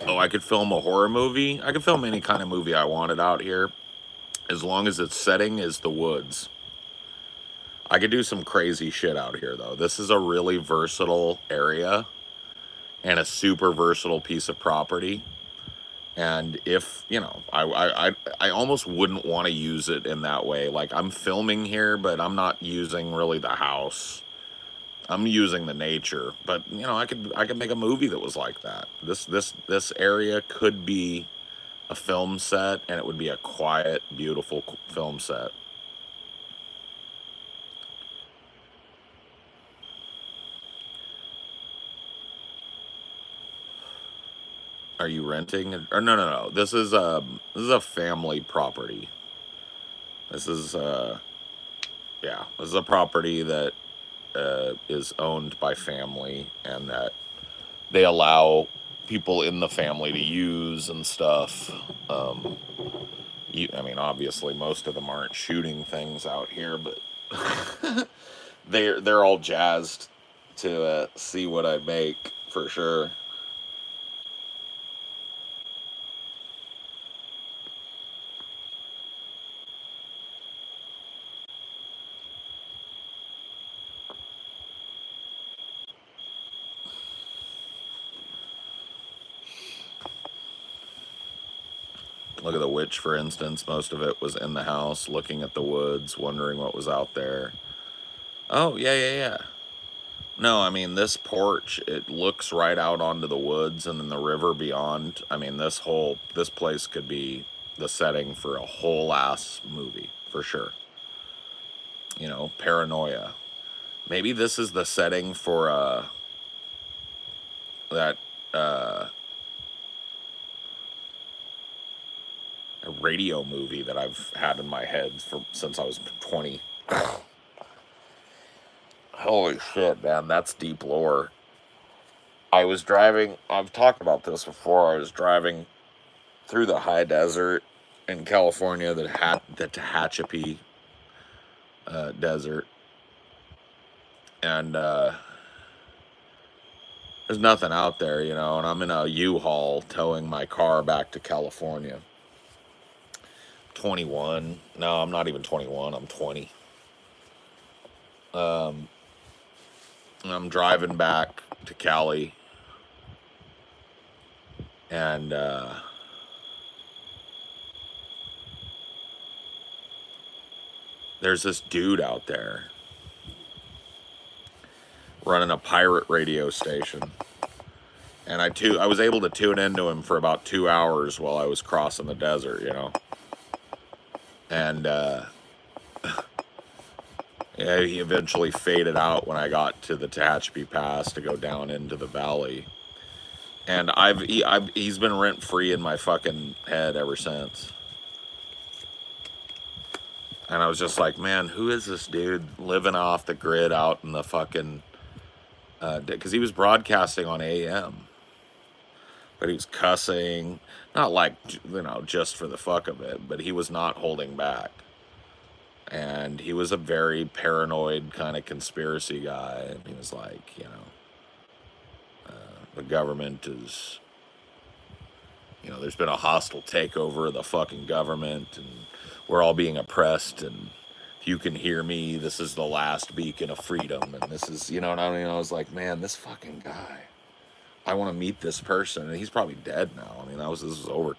[SPEAKER 1] Oh, I could film a horror movie. I could film any kind of movie I wanted out here, as long as its setting is the woods. I could do some crazy shit out here, though. This is a really versatile area and a super versatile piece of property. And if, you know, I almost wouldn't want to use it in that way. Like, I'm filming here, but I'm not using really the house. I'm using the nature. But, you know, I could make a movie that was like that. This area could be a film set, and it would be a quiet, beautiful film set. Are you renting? Or no. This is a family property. This is yeah, this is a property that is owned by family, and that they allow people in the family to use and stuff. Um, I mean, obviously, most of them aren't shooting things out here, but they're all jazzed to see what I make for sure. Look at the witch, for instance. Most of it was in the house, looking at the woods, wondering what was out there. Oh, yeah. No, I mean, this porch, it looks right out onto the woods and then the river beyond. I mean, this place could be the setting for a whole ass movie, for sure. You know, paranoia. Maybe this is the setting for that uh, a radio movie that I've had in my head since I was 20. Holy shit, man, that's deep lore. I was driving, I've talked about this before. I was driving through the high desert in California, the Tehachapi desert, and there's nothing out there, you know, and I'm in a U-Haul towing my car back to California. 21. No, I'm not even 21. I'm 20. Um, and I'm driving back to Cali, and there's this dude out there running a pirate radio station. And I was able to tune into him for about 2 hours while I was crossing the desert, you know. And yeah, he eventually faded out when I got to the Tehachapi Pass to go down into the valley. And he's been rent free in my fucking head ever since. And I was just like, man, who is this dude living off the grid out in the fucking... Because he was broadcasting on AM. But he was cussing. Not like, you know, just for the fuck of it. But he was not holding back. And he was a very paranoid kind of conspiracy guy. And he was like, you know, the government is... You know, there's been a hostile takeover of the fucking government, and we're all being oppressed, and if you can hear me, this is the last beacon of freedom, and this is, you know what I mean? I was like, man, this fucking guy, I want to meet this person, and he's probably dead now. I mean, this was over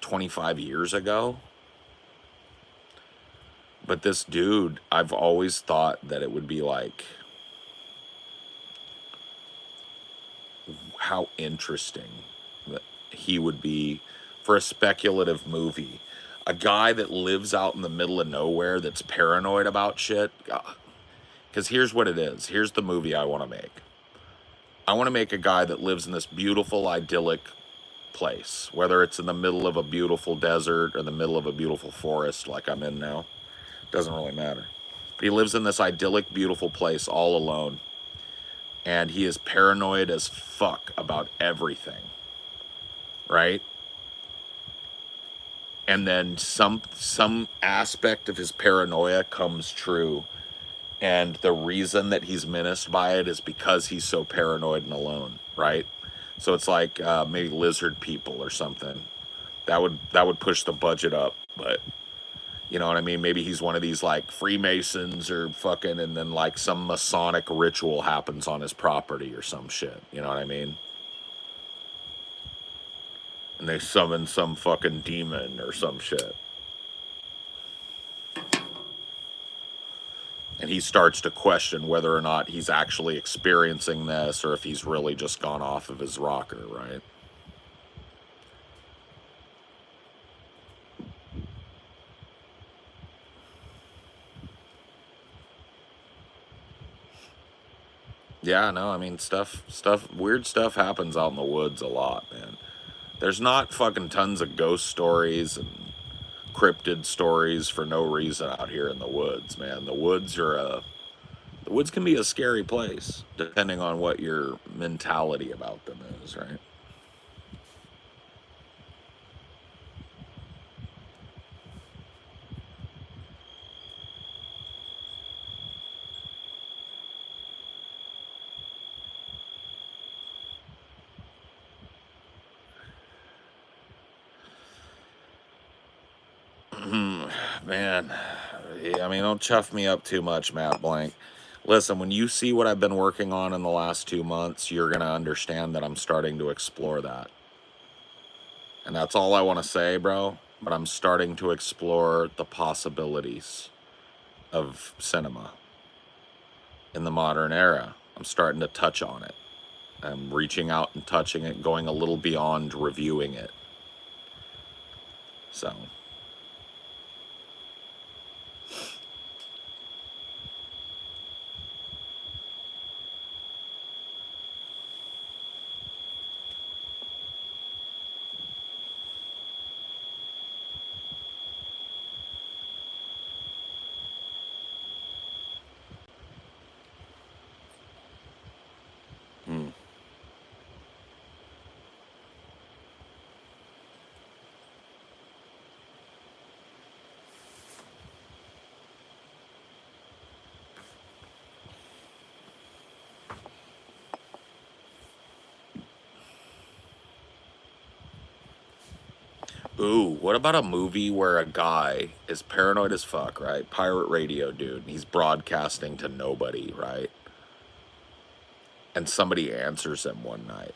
[SPEAKER 1] 25 years ago. But this dude, I've always thought that it would be like how interesting that he would be for a speculative movie. A guy that lives out in the middle of nowhere that's paranoid about shit. Because here's what it is. Here's the movie I want to make. I want to make a guy that lives in this beautiful, idyllic place, whether it's in the middle of a beautiful desert or the middle of a beautiful forest like I'm in now. Doesn't really matter. But he lives in this idyllic, beautiful place all alone. And he is paranoid as fuck about everything. Right? And then some aspect of his paranoia comes true. And the reason that he's menaced by it is because he's so paranoid and alone, right? So it's like maybe lizard people or something. That would push the budget up, but you know what I mean? Maybe he's one of these like Freemasons or fucking, and then like some Masonic ritual happens on his property or some shit. You know what I mean? And they summon some fucking demon or some shit. And he starts to question whether or not he's actually experiencing this or if he's really just gone off of his rocker, right? Yeah, no, I mean weird stuff happens out in the woods a lot, man. There's not fucking tons of ghost stories and cryptid stories for no reason out here in the woods, man. The woods can be a scary place depending on what your mentality about them is, right? Man, yeah, I mean, don't chuff me up too much, Matt Blank. Listen, when you see what I've been working on in the last 2 months, you're going to understand that I'm starting to explore that. And that's all I want to say, bro. But I'm starting to explore the possibilities of cinema in the modern era. I'm starting to touch on it. I'm reaching out and touching it, going a little beyond reviewing it. So, hmm. Ooh, what about a movie where a guy is paranoid as fuck, right? Pirate radio dude. He's broadcasting to nobody, right? And somebody answers him one night.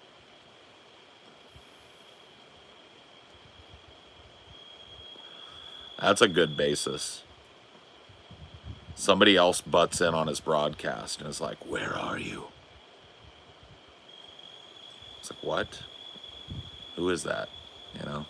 [SPEAKER 1] That's a good basis. Somebody else butts in on his broadcast and is like, "Where are you?" It's like, "What? Who is that?" You know?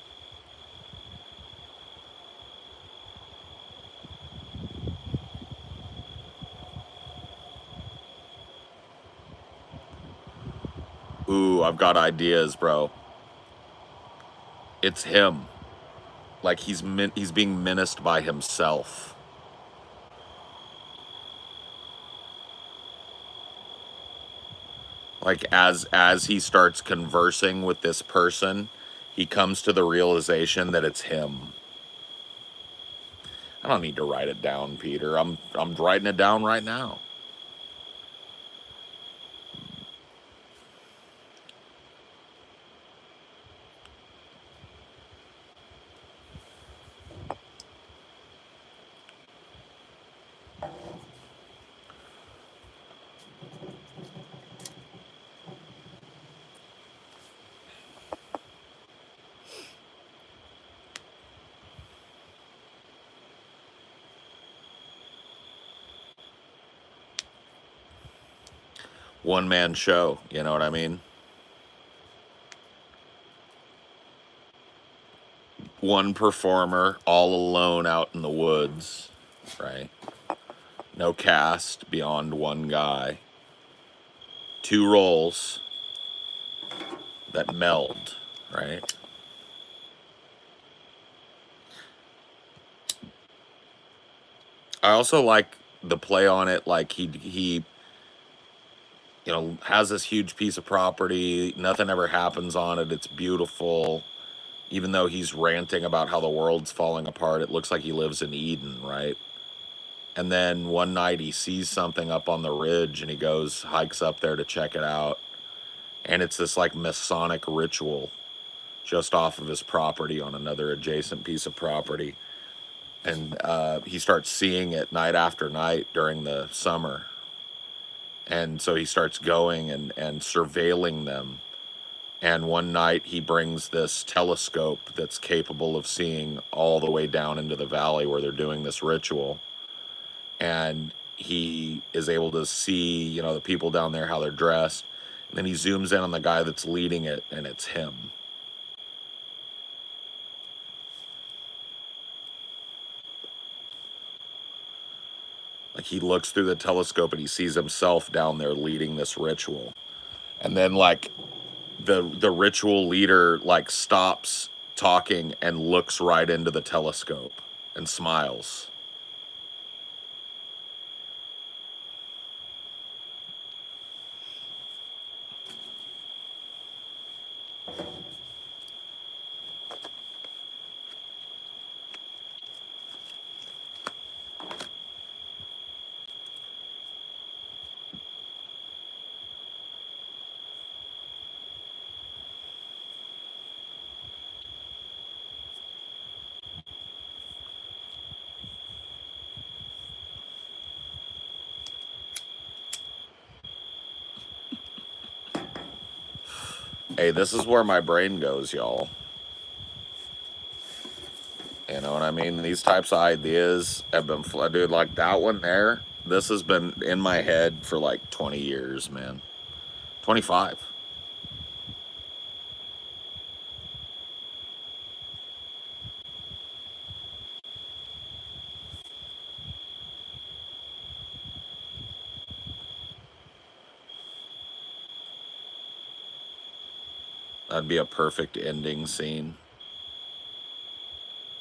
[SPEAKER 1] Ooh, I've got ideas, bro. It's him. Like he's being menaced by himself. Like as he starts conversing with this person, he comes to the realization that it's him. I don't need to write it down, Peter. I'm writing it down right now. One man show, you know what I mean? one performer all alone out in the woods, right? No cast beyond one guy. Two roles that meld, right? I also like the play on it, like he you know, has this huge piece of property, nothing ever happens on it, it's beautiful. Even though he's ranting about how the world's falling apart, it looks like he lives in Eden, right? And then one night he sees something up on the ridge and he goes, hikes up there to check it out. And it's this like Masonic ritual just off of his property on another adjacent piece of property. And he starts seeing it night after night during the summer. And so he starts going and surveilling them. And one night he brings this telescope that's capable of seeing all the way down into the valley where they're doing this ritual. And he is able to see, you know, the people down there, how they're dressed. And then he zooms in on the guy that's leading it, and it's him. Like he looks through the telescope and he sees himself down there leading this ritual. And then like the ritual leader like stops talking and looks right into the telescope and smiles. Hey, this is where my brain goes, y'all. You know what I mean? These types of ideas have been, dude, like that one there. This has been in my head for like 20 years, man. 25. That'd be a perfect ending scene.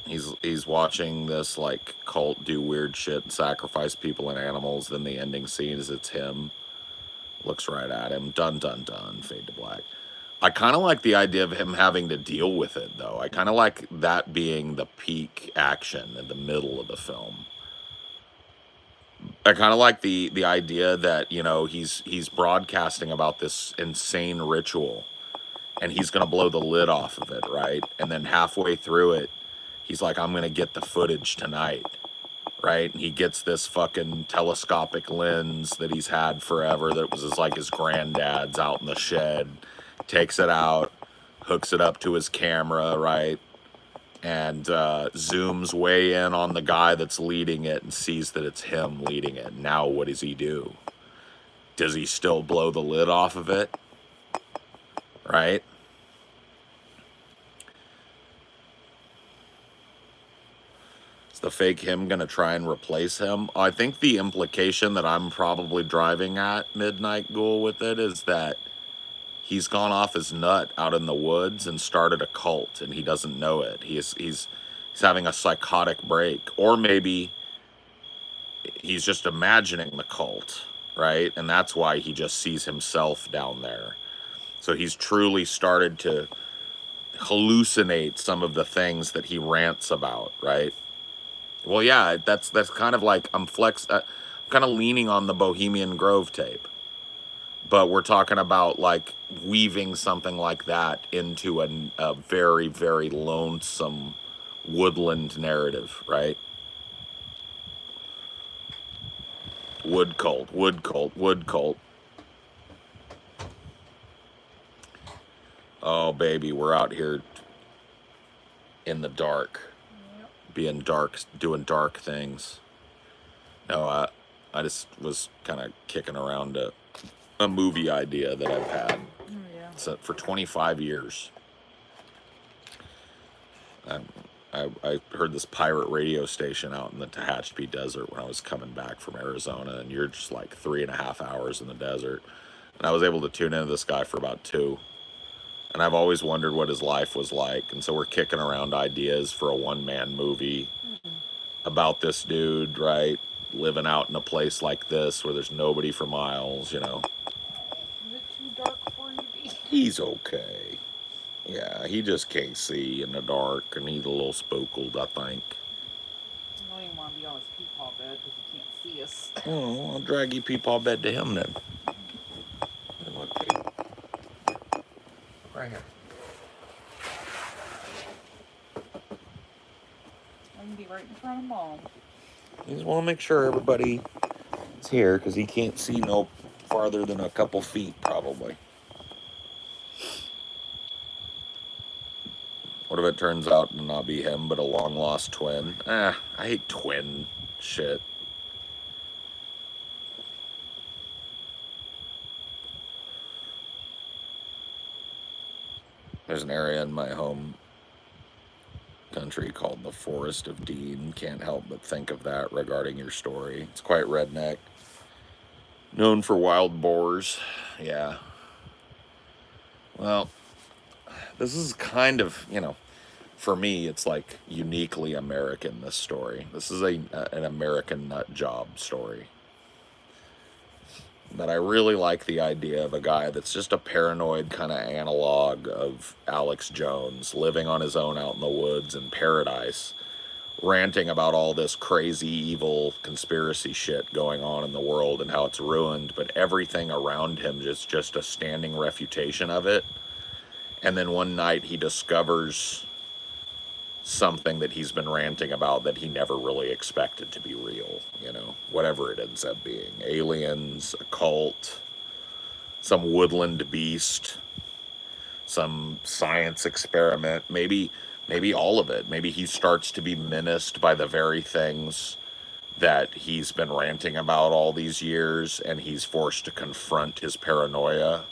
[SPEAKER 1] He's watching this like cult do weird shit and sacrifice people and animals. Then the ending scene is it's him. Looks right at him. Dun dun dun. Fade to black. I kind of like the idea of him having to deal with it, though. I kind of like that being the peak action in the middle of the film. I kind of like the idea that, you know, he's broadcasting about this insane ritual and he's going to blow the lid off of it, right? And then halfway through it, he's like, I'm going to get the footage tonight, right? And he gets this fucking telescopic lens that he's had forever that was like his granddad's out in the shed, takes it out, hooks it up to his camera, right? And zooms way in on the guy that's leading it and sees that it's him leading it. Now what does he do? Does he still blow the lid off of it? Right? Is the fake him going to try and replace him? I think the implication that I'm probably driving at, Midnight Ghoul, with it is that he's gone off his nut out in the woods and started a cult and he doesn't know it. He's having a psychotic break. Or maybe he's just imagining the cult, right? And that's why he just sees himself down there. So he's truly started to hallucinate some of the things that he rants about, right? Well, yeah, that's kind of like I'm kind of leaning on the Bohemian Grove tape. But we're talking about like weaving something like that into a very, very lonesome woodland narrative, right? Wood cult, wood cult, wood cult. Oh, baby, we're out here in the dark, being dark, doing dark things. No, I just was kind of kicking around a movie idea that I've had for 25 years. I heard this pirate radio station out in the Tehachapi Desert when I was coming back from Arizona, and you're just like 3.5 hours in the desert. And I was able to tune into this guy for about 2. And I've always wondered what his life was like. And so we're kicking around ideas for a one-man movie about this dude, right? Living out in a place like this where there's nobody for miles, you know.
[SPEAKER 2] Is it too dark for you, B?
[SPEAKER 1] He's okay. Yeah, he just can't see in the dark, and he's a little spooked, I think.
[SPEAKER 2] I don't even want to be on his peepaw bed because he can't see us.
[SPEAKER 1] Oh, I'll drag you peepaw bed to him then. Right here.
[SPEAKER 2] I can be right in front of Mom.
[SPEAKER 1] I just want to make sure everybody is here because he can't see no farther than a couple feet, probably. What if it turns out to not be him, but a long-lost twin? I hate twin shit. There's an area in my home country called the Forest of Dean. Can't help but think of that regarding your story. It's quite redneck. Known for wild boars. Yeah. Well, this is kind of, you know, for me, it's like uniquely American, this story. This is an American nut job story. But I really like the idea of a guy that's just a paranoid kind of analog of Alex Jones, living on his own out in the woods in paradise, ranting about all this crazy, evil conspiracy shit going on in the world and how it's ruined, but everything around him is just a standing refutation of it. And then one night he discovers something that he's been ranting about that he never really expected to be real, you know, whatever it ends up being. Aliens, a cult, some woodland beast, some science experiment, maybe all of it. Maybe he starts to be menaced by the very things that he's been ranting about all these years, and he's forced to confront his paranoia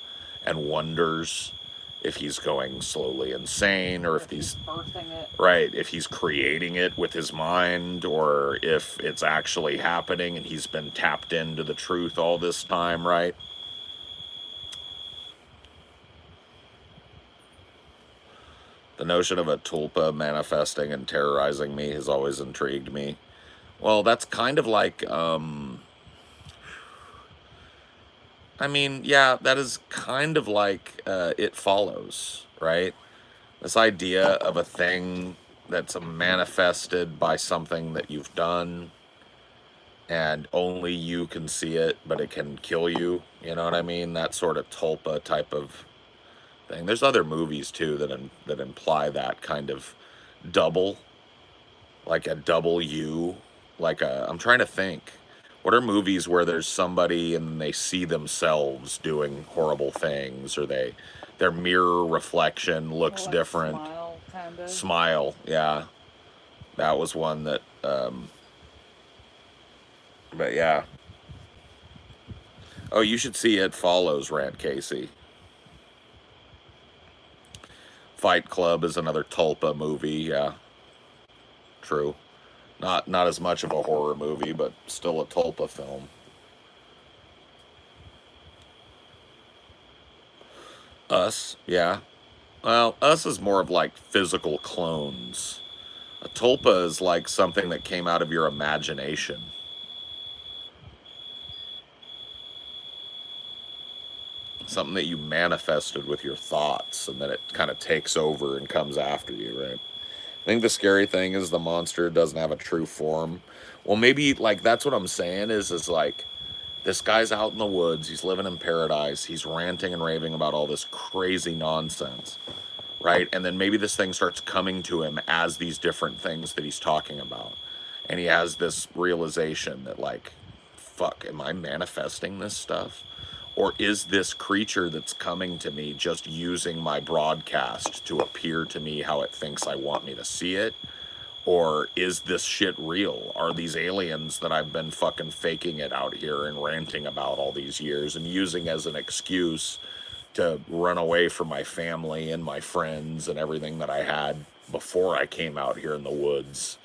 [SPEAKER 1] and wonders if he's going slowly insane, or if he's
[SPEAKER 2] birthing it.
[SPEAKER 1] Right, if he's creating it with his mind, or if it's actually happening and he's been tapped into the truth all this time, right? The notion of a tulpa manifesting and terrorizing me has always intrigued me. Well, that's kind of like, I mean, yeah, that is kind of like It Follows, right? This idea of a thing that's manifested by something that you've done, and only you can see it, but it can kill you. You know what I mean? That sort of tulpa type of thing. There's other movies too that imply that kind of double, like a double you, like a. I'm trying to think. What are movies where there's somebody and they see themselves doing horrible things, or their mirror reflection looks
[SPEAKER 2] Like
[SPEAKER 1] different?
[SPEAKER 2] Smile, kind of.
[SPEAKER 1] Smile, yeah. That was one that, but yeah. Oh, you should see It Follows, Rant Casey. Fight Club is another Tulpa movie, yeah. True. Not as much of a horror movie, but still a Tulpa film. Us, yeah. Well, Us is more of like physical clones. A tulpa is like something that came out of your imagination. Something that you manifested with your thoughts, and then it kind of takes over and comes after you, right? I think the scary thing is the monster doesn't have a true form. Well, maybe like that's what I'm saying is like this guy's out in the woods, he's living in paradise, he's ranting and raving about all this crazy nonsense, right? And then maybe this thing starts coming to him as these different things that he's talking about. And he has this realization that, like, fuck, am I manifesting this stuff? Or is this creature that's coming to me just using my broadcast to appear to me how it thinks I want me to see it? Or is this shit real? Are these aliens that I've been fucking faking it out here and ranting about all these years and using as an excuse to run away from my family and my friends and everything that I had before I came out here in the woods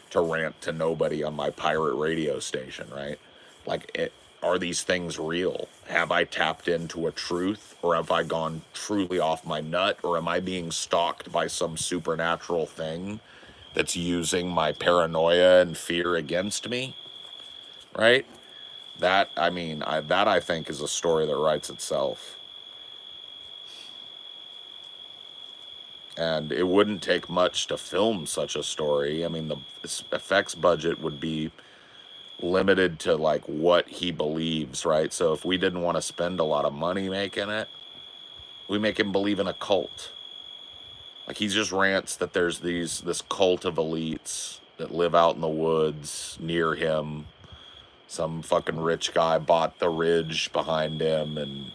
[SPEAKER 1] to rant to nobody on my pirate radio station, right? Like, are these things real? Have I tapped into a truth, or have I gone truly off my nut, or am I being stalked by some supernatural thing that's using my paranoia and fear against me, right? That, I mean, that I think is a story that writes itself. And it wouldn't take much to film such a story. I mean, the effects budget would be limited to like what he believes, right? So if we didn't want to spend a lot of money making it, we make him believe in a cult. Like, he just rants that there's this cult of elites that live out in the woods near him. Some fucking rich guy bought the ridge behind him, and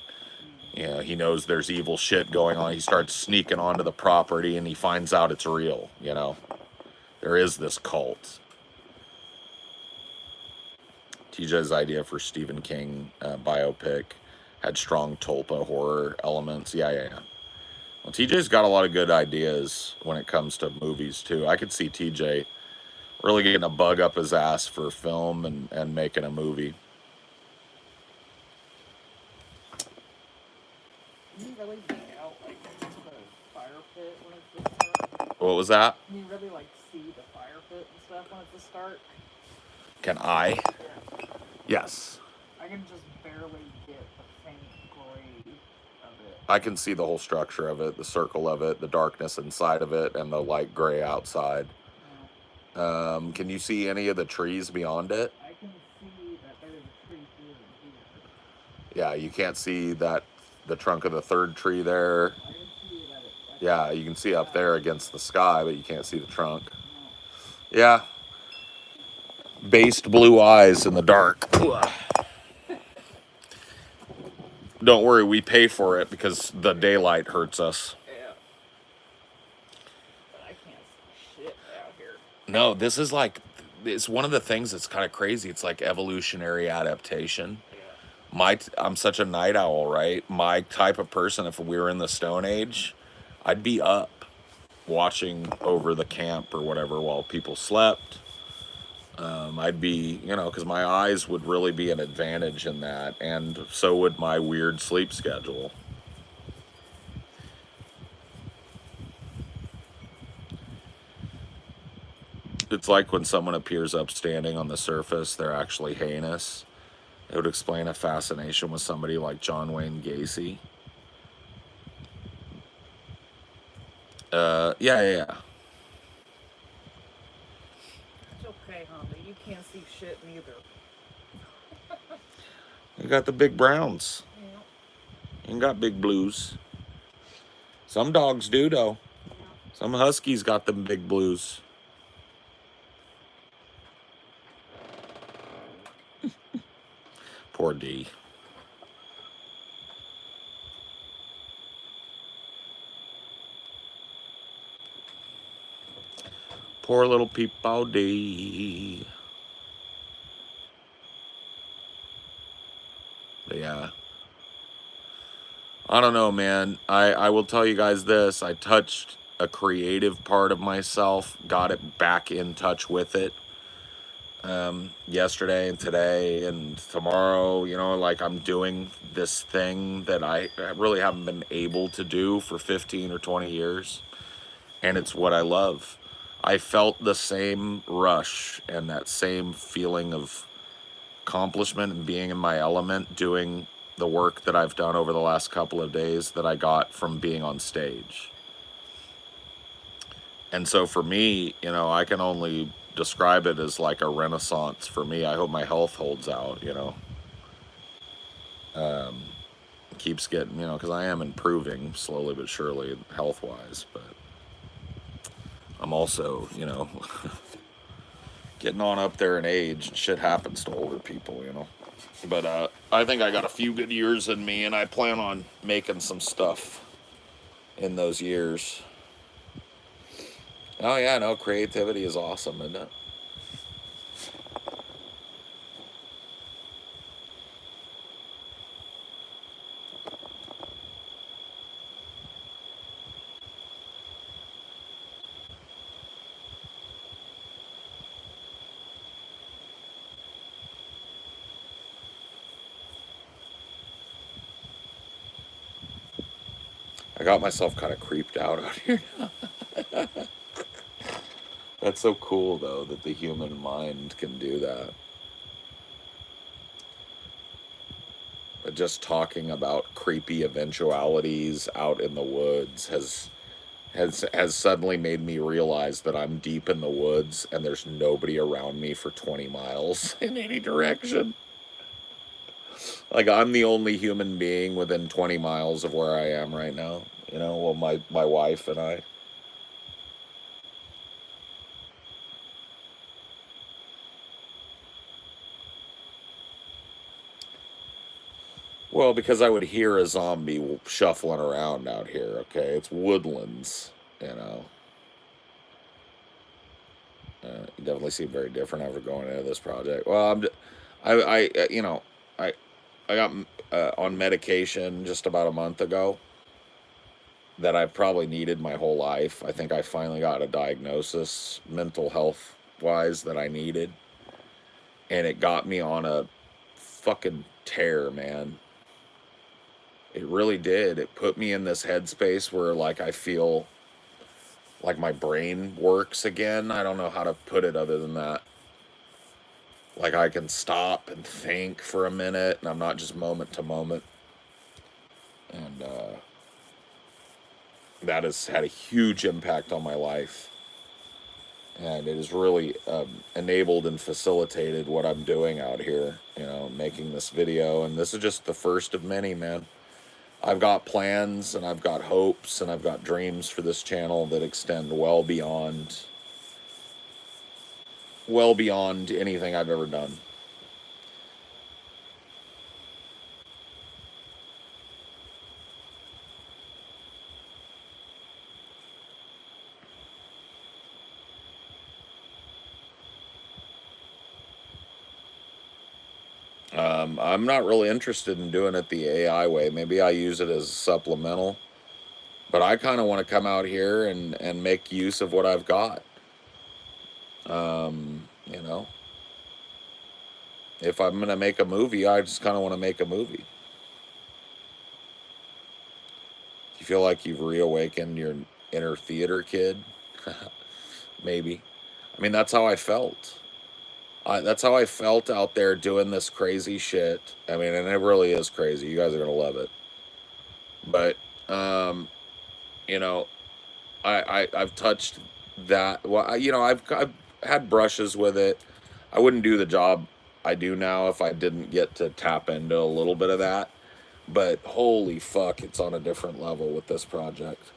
[SPEAKER 1] he knows there's evil shit going on. He starts sneaking onto the property, and he finds out it's real. There is this cult. TJ's idea for Stephen King biopic had strong Tulpa horror elements. Yeah. Well, TJ's got a lot of good ideas when it comes to movies, too. I could see TJ really getting a bug up his ass for film and making a movie.
[SPEAKER 2] Can you really make out, like, the fire pit when it's the start?
[SPEAKER 1] What was that?
[SPEAKER 2] Can you really, like, see the fire pit and stuff when it's the start?
[SPEAKER 1] Can I?
[SPEAKER 2] Yeah.
[SPEAKER 1] Yes.
[SPEAKER 2] I can just barely get the faint gray of it.
[SPEAKER 1] I can see the whole structure of it, the circle of it, the darkness inside of it, and the light gray outside.
[SPEAKER 2] Yeah.
[SPEAKER 1] Can you see any of the trees beyond it?
[SPEAKER 2] I can see that there is a tree here and here.
[SPEAKER 1] Yeah, you can't see the trunk of the third tree there.
[SPEAKER 2] I can see that it's like,
[SPEAKER 1] Yeah, you can see up there against the sky, but you can't see the trunk.
[SPEAKER 2] no.
[SPEAKER 1] Yeah. Based blue eyes in the dark. Don't worry, we pay for it because the daylight hurts us.
[SPEAKER 2] Yeah. But I can't see shit out here.
[SPEAKER 1] No, this is like, it's one of the things that's kind of crazy. It's like evolutionary adaptation.
[SPEAKER 2] Yeah.
[SPEAKER 1] I'm such a night owl, right? My type of person, if we were in the Stone Age, I'd be up watching over the camp or whatever while people slept. I'd be, because my eyes would really be an advantage in that, and so would my weird sleep schedule. It's like when someone appears upstanding on the surface, they're actually heinous. It would explain a fascination with somebody like John Wayne Gacy. Yeah.
[SPEAKER 2] It's okay, Honda. You can't see shit neither.
[SPEAKER 1] You got the big browns.
[SPEAKER 2] Yeah.
[SPEAKER 1] You got big blues. Some dogs do, though.
[SPEAKER 2] Yeah.
[SPEAKER 1] Some huskies got them big blues. Poor D. Poor little peepaw D. But yeah. I don't know, man. I will tell you guys this. I touched a creative part of myself, got it back in touch with it. Yesterday and today and tomorrow, like, I'm doing this thing that I really haven't been able to do for 15 or 20 years. And it's what I love. I felt the same rush and that same feeling of accomplishment and being in my element doing the work that I've done over the last couple of days that I got from being on stage. And so for me, I can only describe it as like a renaissance for me. I hope my health holds out, keeps getting, because I am improving slowly but surely health-wise, but I'm also, getting on up there in age. Shit happens to older people, But I think I got a few good years in me, and I plan on making some stuff in those years. Oh yeah, no, creativity is awesome, isn't it? I got myself kind of creeped out here. That's so cool, though, that the human mind can do that. But just talking about creepy eventualities out in the woods has suddenly made me realize that I'm deep in the woods and there's nobody around me for 20 miles in any direction. Like I'm the only human being within 20 miles of where I am right now. You know, well, my wife and I. Well, because I would hear a zombie shuffling around out here. Okay, it's woodlands. You know, you definitely seem very different after going into this project. Well, you know, I, I got on medication just about a month ago that I've probably needed my whole life. I think I finally got a diagnosis, mental health wise, that I needed, and it got me on a fucking tear, man. It really did. It put me in this headspace where, like, I feel like my brain works again. I don't know how to put it other than that. Like, I can stop and think for a minute, and I'm not just moment to moment. And that has had a huge impact on my life. And it has really enabled and facilitated what I'm doing out here, you know, making this video. And this is just the first of many, man. I've got plans and I've got hopes and I've got dreams for this channel that extend well beyond anything I've ever done. I'm not really interested in doing it the AI way. Maybe I use it as supplemental, but I kind of want to come out here and make use of what I've got. You know, if I'm going to make a movie, I just kind of want to make a movie. You feel like you've reawakened your inner theater kid? Maybe. I mean, that's how I felt. That's how I felt out there doing this crazy shit. I mean, and it really is crazy. You guys are gonna love it. But you know, I've touched that. Well, you know, I've had brushes with it. I wouldn't do the job I do now if I didn't get to tap into a little bit of that. But holy fuck, it's on a different level with this project.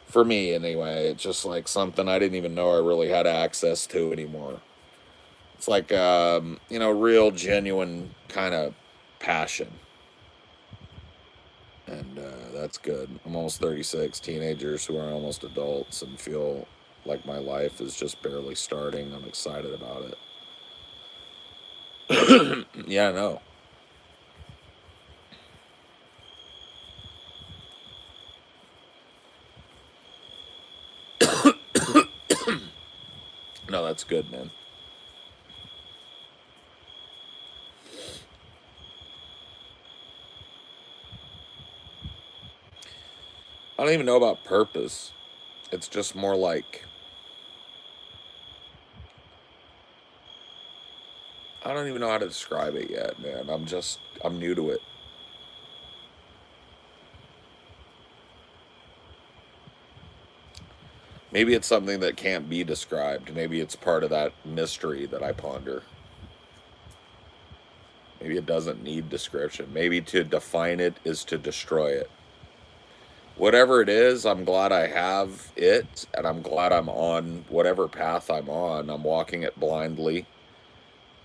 [SPEAKER 1] For me, anyway, it's just like something I didn't even know I really had access to anymore. It's like, you know, real, genuine kind of passion. And that's good. I'm almost 36, teenagers who are almost adults and feel like my life is just barely starting. I'm excited about it. Yeah, I know. No, that's good, man. I don't even know about purpose. It's just more like, I don't even know how to describe it yet, man. I'm new to it. Maybe it's something that can't be described. Maybe it's part of that mystery that I ponder. Maybe it doesn't need description. Maybe to define it is to destroy it. Whatever it is, I'm glad I have it, and I'm glad I'm on whatever path I'm on. I'm walking it blindly,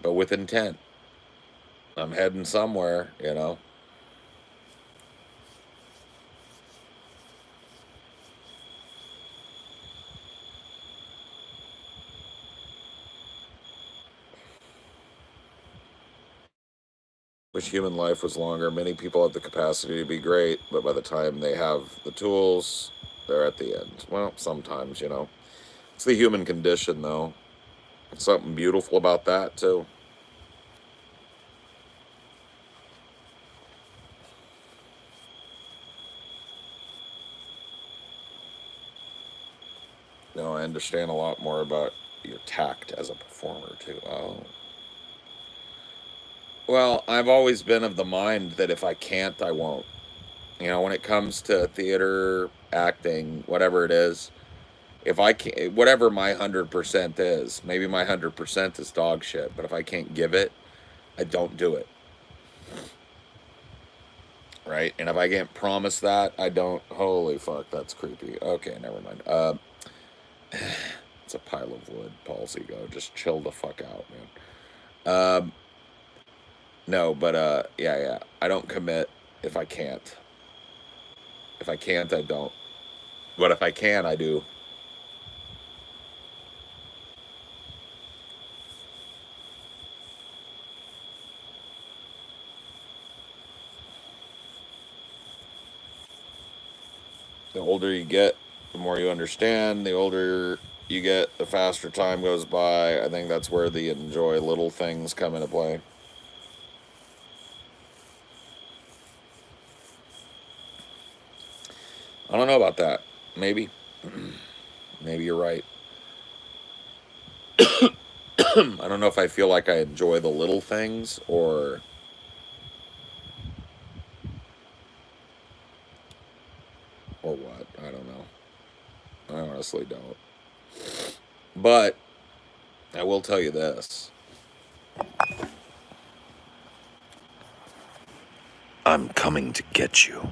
[SPEAKER 1] but with intent. I'm heading somewhere, you know. Wish human life was longer. Many people have the capacity to be great, but by the time they have the tools, they're at the end. Well, sometimes, you know. It's the human condition, though. It's something beautiful about that, too. No, I understand a lot more about your tact as a performer too. Oh. Well, I've always been of the mind that if I can't, I won't. You know, when it comes to theater, acting, whatever it is, if I can't, whatever my 100% is, maybe my 100% is dog shit, but if I can't give it, I don't do it. Right? And if I can't promise that, I don't. Holy fuck, that's creepy. Okay, never mind. It's a pile of wood, Palsy. Go, just chill the fuck out, man. No, but yeah, yeah. I don't commit if I can't. If I can't, I don't. But if I can, I do. The older you get, the more you understand. The older you get, the faster time goes by. I think that's where the enjoy little things come into play. I don't know about that. Maybe. Maybe you're right. I don't know if I feel like I enjoy the little things or what. I don't know. I honestly don't. But I will tell you this. I'm coming to get you.